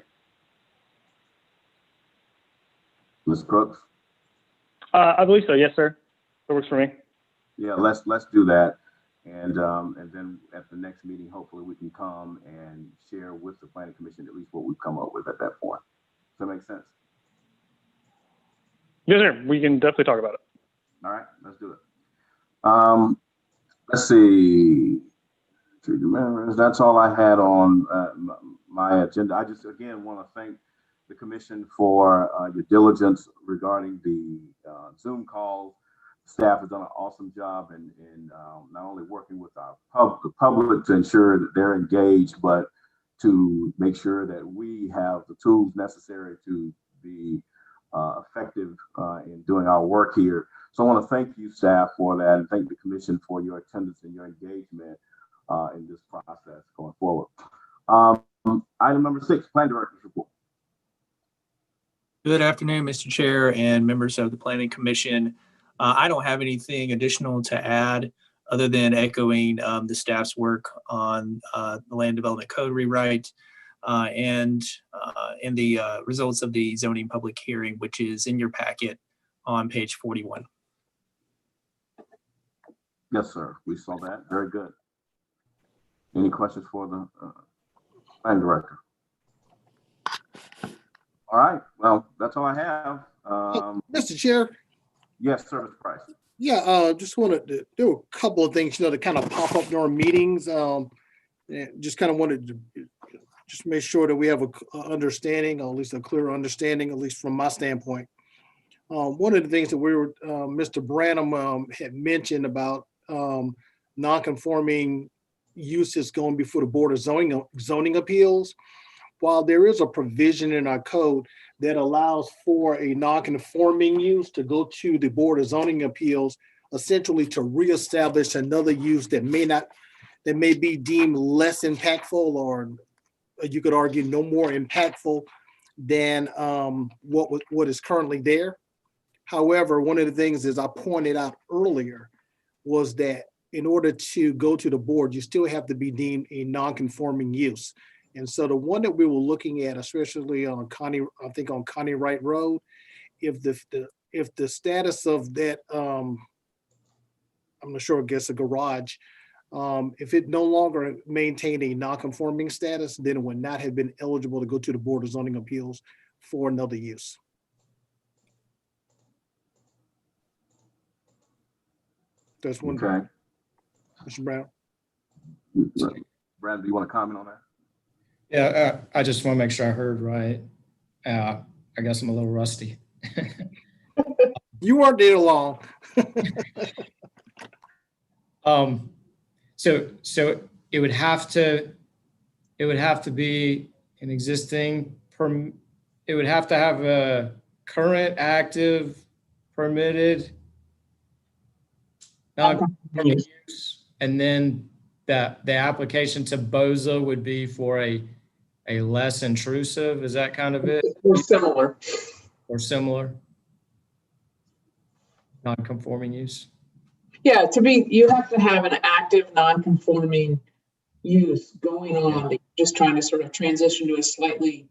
Ms. Crooks? I believe so. Yes, sir. That works for me. Yeah, let's do that. And then at the next meeting, hopefully we can come and share with the planning commission at least what we've come up with at that point. Does that make sense? Yes, sir. We can definitely talk about it. All right, let's do it. Let's see. That's all I had on my agenda. I just, again, want to thank the commission for your diligence regarding the Zoom calls. Staff has done an awesome job in not only working with the public to ensure that they're engaged, but to make sure that we have the tools necessary to be effective in doing our work here. So I want to thank you, staff, for that, and thank the commission for your attendance and your engagement in this process going forward. Item number 6, Plan Director's Report. Good afternoon, Mr. Chair and members of the Planning Commission. I don't have anything additional to add other than echoing the staff's work on the Land Development Code rewrite and the results of the zoning public hearing, which is in your packet on page 41. Yes, sir. We saw that. Very good. Any questions for the Plan Director? All right. Well, that's all I have. Mr. Chair. Yes, sir, Mr. Price. Yeah, just wanted to do a couple of things, that kind of pop up during meetings. Just kind of wanted to just make sure that we have a understanding, or at least a clear understanding, at least from my standpoint. One of the things that Mr. Branham had mentioned about non-conforming uses going before the Board of Zoning Appeals. While there is a provision in our code that allows for a non-conforming use to go to the Board of Zoning Appeals, essentially to reestablish another use that may be deemed less impactful, or you could argue no more impactful than what is currently there. However, one of the things, as I pointed out earlier, was that in order to go to the board, you still have to be deemed a non-conforming use. And so the one that we were looking at, especially on Connie Wright Road, if the status of that, I'm not sure, I guess a garage, if it no longer maintained a non-conforming status, then it would not have been eligible to go to the Board of Zoning Appeals for another use. That's one. Okay. Mr. Brown. Brad, do you want to comment on that? Yeah, I just want to make sure I heard right. I guess I'm a little rusty. You weren't there long. So it would have to be an existing it would have to have a current active permitted non-conforming use, and then the application to BOZA would be for a less intrusive. Is that kind of it? Or similar. Or similar non-conforming use? Yeah, you have to have an active non-conforming use going on. Yeah. Just trying to sort of transition to a slightly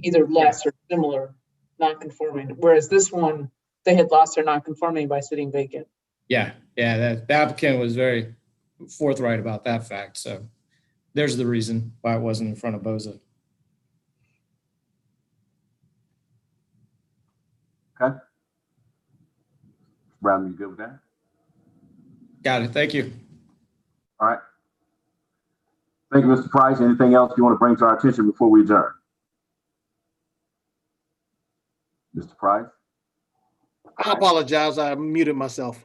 either less or similar non-conforming. Whereas this one, they had lost their non-conforming by sitting vacant. Yeah, the applicant was very forthright about that fact. So there's the reason why it wasn't in front of BOZA. Okay. Brown, you good with that? Got it. Thank you. All right. Thank you, Mr. Price. Anything else you want to bring to our attention before we adjourn? Mr. Price? I apologize. I muted myself.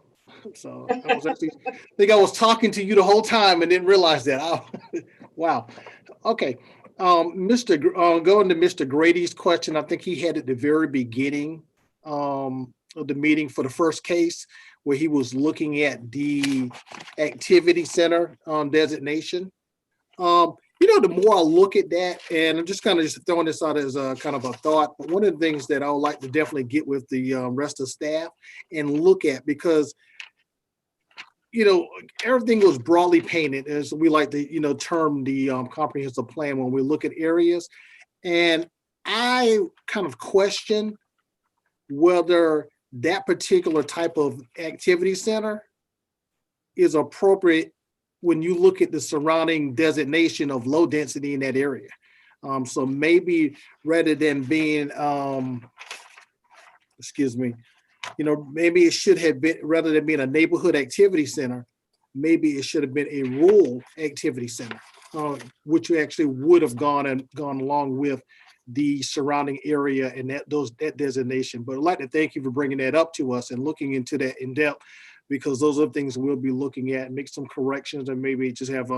So I think I was talking to you the whole time and didn't realize that. Wow. Okay. Going to Mr. Grady's question, I think he had at the very beginning of the meeting for the first case, where he was looking at the activity center designation. The more I look at that, and I'm just kind of just throwing this out as a kind of a thought, but one of the things that I would like to definitely get with the rest of staff and look at, because everything was broadly painted, as we like to, term the comprehensive plan when we look at areas. And I kind of question whether that particular type of activity center is appropriate when you look at the surrounding designation of low density in that area. So maybe rather than being, maybe it should have been, rather than being a neighborhood activity center, maybe it should have been a rural activity center, which actually would have gone along with the surrounding area and that designation. But I'd like to thank you for bringing that up to us and looking into that in depth, because those are things we'll be looking at, make some corrections, and maybe just have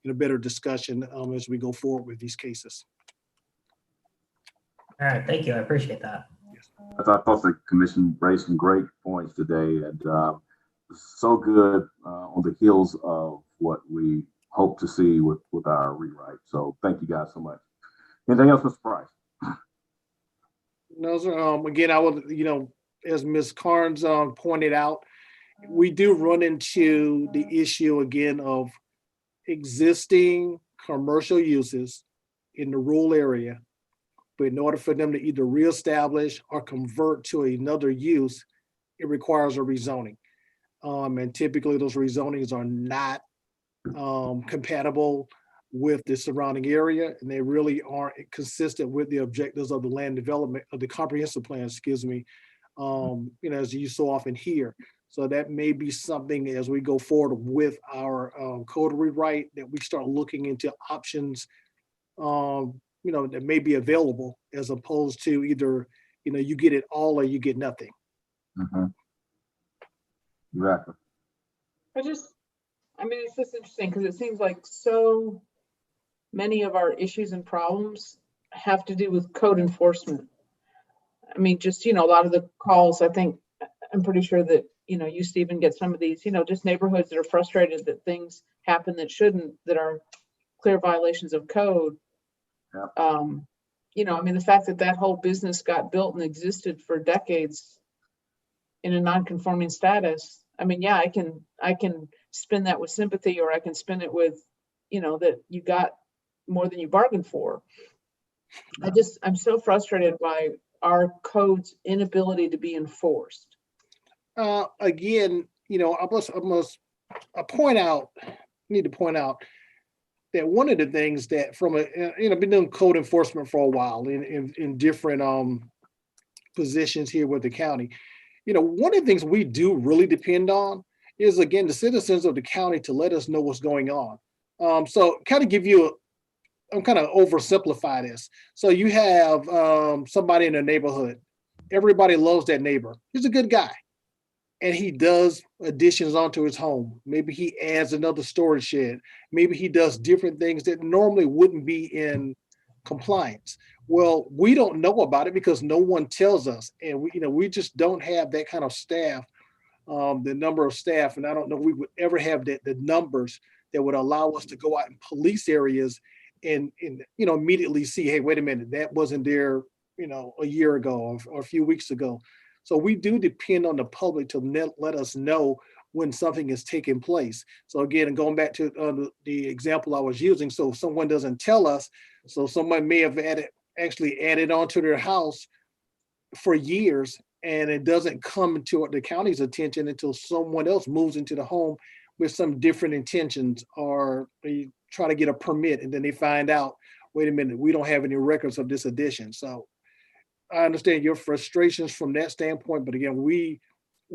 better discussion as we go forward with these cases. All right, thank you. I appreciate that. I thought the commission raised some great points today, and so good on the heels of what we hope to see with our rewrite. So thank you guys so much. Anything else, Mr. Price? No, sir. Again, I would, as Ms. Carnes pointed out, we do run into the issue again of existing commercial uses in the rural area. But in order for them to either reestablish or convert to another use, it requires a rezoning. And typically those rezonings are not compatible with the surrounding area, and they really aren't consistent with the objectives of the land development of the comprehensive plan, as you so often hear. So that may be something as we go forward with our code rewrite, that we start looking into options that may be available, as opposed to either, you get it all or you get nothing. Mm-hmm. Exactly. It's just interesting because it seems like so many of our issues and problems have to do with code enforcement. A lot of the calls, I'm pretty sure that, you, Stephen, get some of these, just neighborhoods that are frustrated that things happen that shouldn't, that are clear violations of code. Yeah. The fact that whole business got built and existed for decades in a non-conforming status. I can spin that with sympathy, or I can spin it with, that you got more than you bargained for. Yeah. I'm so frustrated by our code's inability to be enforced. Again, I need to point out that one of the things that from been doing code enforcement for a while in different positions here with the county, one of the things we do really depend on is, again, the citizens of the county to let us know what's going on. So kind of give you I'm kind of oversimplify this. So you have somebody in a neighborhood. Everybody loves that neighbor. He's a good guy. And he does additions onto his home. Maybe he adds another storage shed. Maybe he does different things that normally wouldn't be in compliance. Well, we don't know about it because no one tells us. And we just don't have that kind of staff, the number of staff. And I don't know if we would ever have the numbers that would allow us to go out and police areas and immediately see, hey, wait a minute, that wasn't there, a year ago or a few weeks ago. So we do depend on the public to let us know when something is taking place. So again, going back to the example I was using, so if someone doesn't tell us, so someone may have added onto their house for years, and it doesn't come to the county's attention until someone else moves into the home with some different intentions, or they try to get a permit, and then they find out, wait a minute, we don't have any records of this addition. So I understand your frustrations from that standpoint, but again, we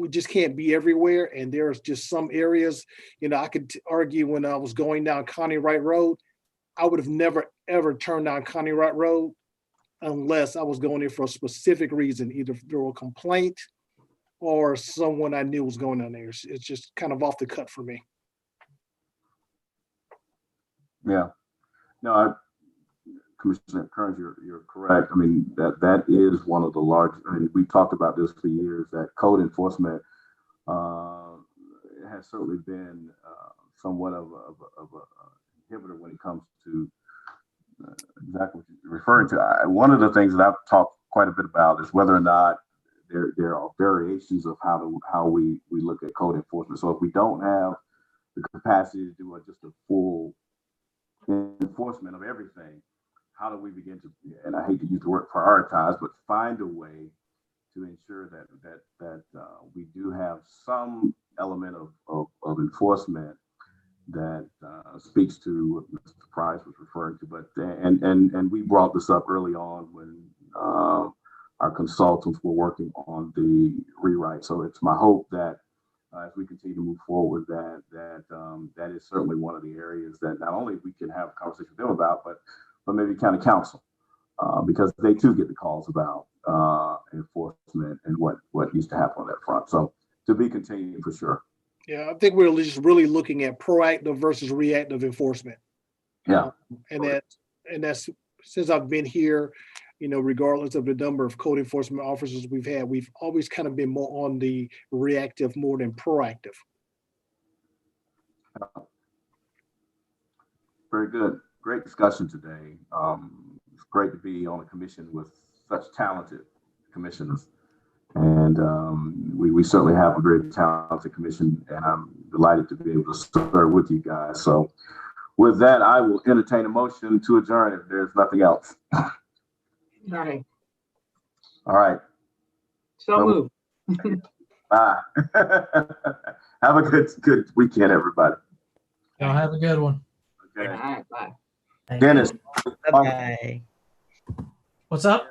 just can't be everywhere. And there's just some areas, I could argue when I was going down County Wright Road, I would have never, ever turned down County Wright Road unless I was going there for a specific reason, either through a complaint or someone I knew was going on there. It's just kind of off the cut for me. Yeah. No, Commissioner Kearns, you're correct. I mean, that is one of the large, I mean, we talked about this for years, that code enforcement has certainly been somewhat of a inhibitor when it comes to exactly what you're referring to. One of the things that I've talked quite a bit about is whether or not there are variations of how we look at code enforcement. So if we don't have the capacity to do just a full enforcement of everything, how do we begin to, and I hate to use the word prioritize, but find a way to ensure that we do have some element of enforcement that speaks to what Mr. Price was referring to. But and we brought this up early on when our consultants were working on the rewrite. So it's my hope that as we continue to move forward, that is certainly one of the areas that not only we can have a conversation with them about, but maybe county council, because they too get the calls about enforcement and what needs to happen on that front. So to be continued for sure. Yeah, I think we're just really looking at proactive versus reactive enforcement. Yeah. And that's since I've been here, regardless of the number of code enforcement officers we've had, we've always kind of been more on the reactive more than proactive. Very good. Great discussion today. It's great to be on a commission with such talented commissioners. And we certainly have a very talented commission, and I'm delighted to be able to serve with you guys. So with that, I will entertain a motion to adjourn if there's nothing else. All right. All right. So moved. Bye. Have a good weekend, everybody. Y'all have a good one. Okay. All right, bye. Thank Dennis. you. Bye-bye. What's up?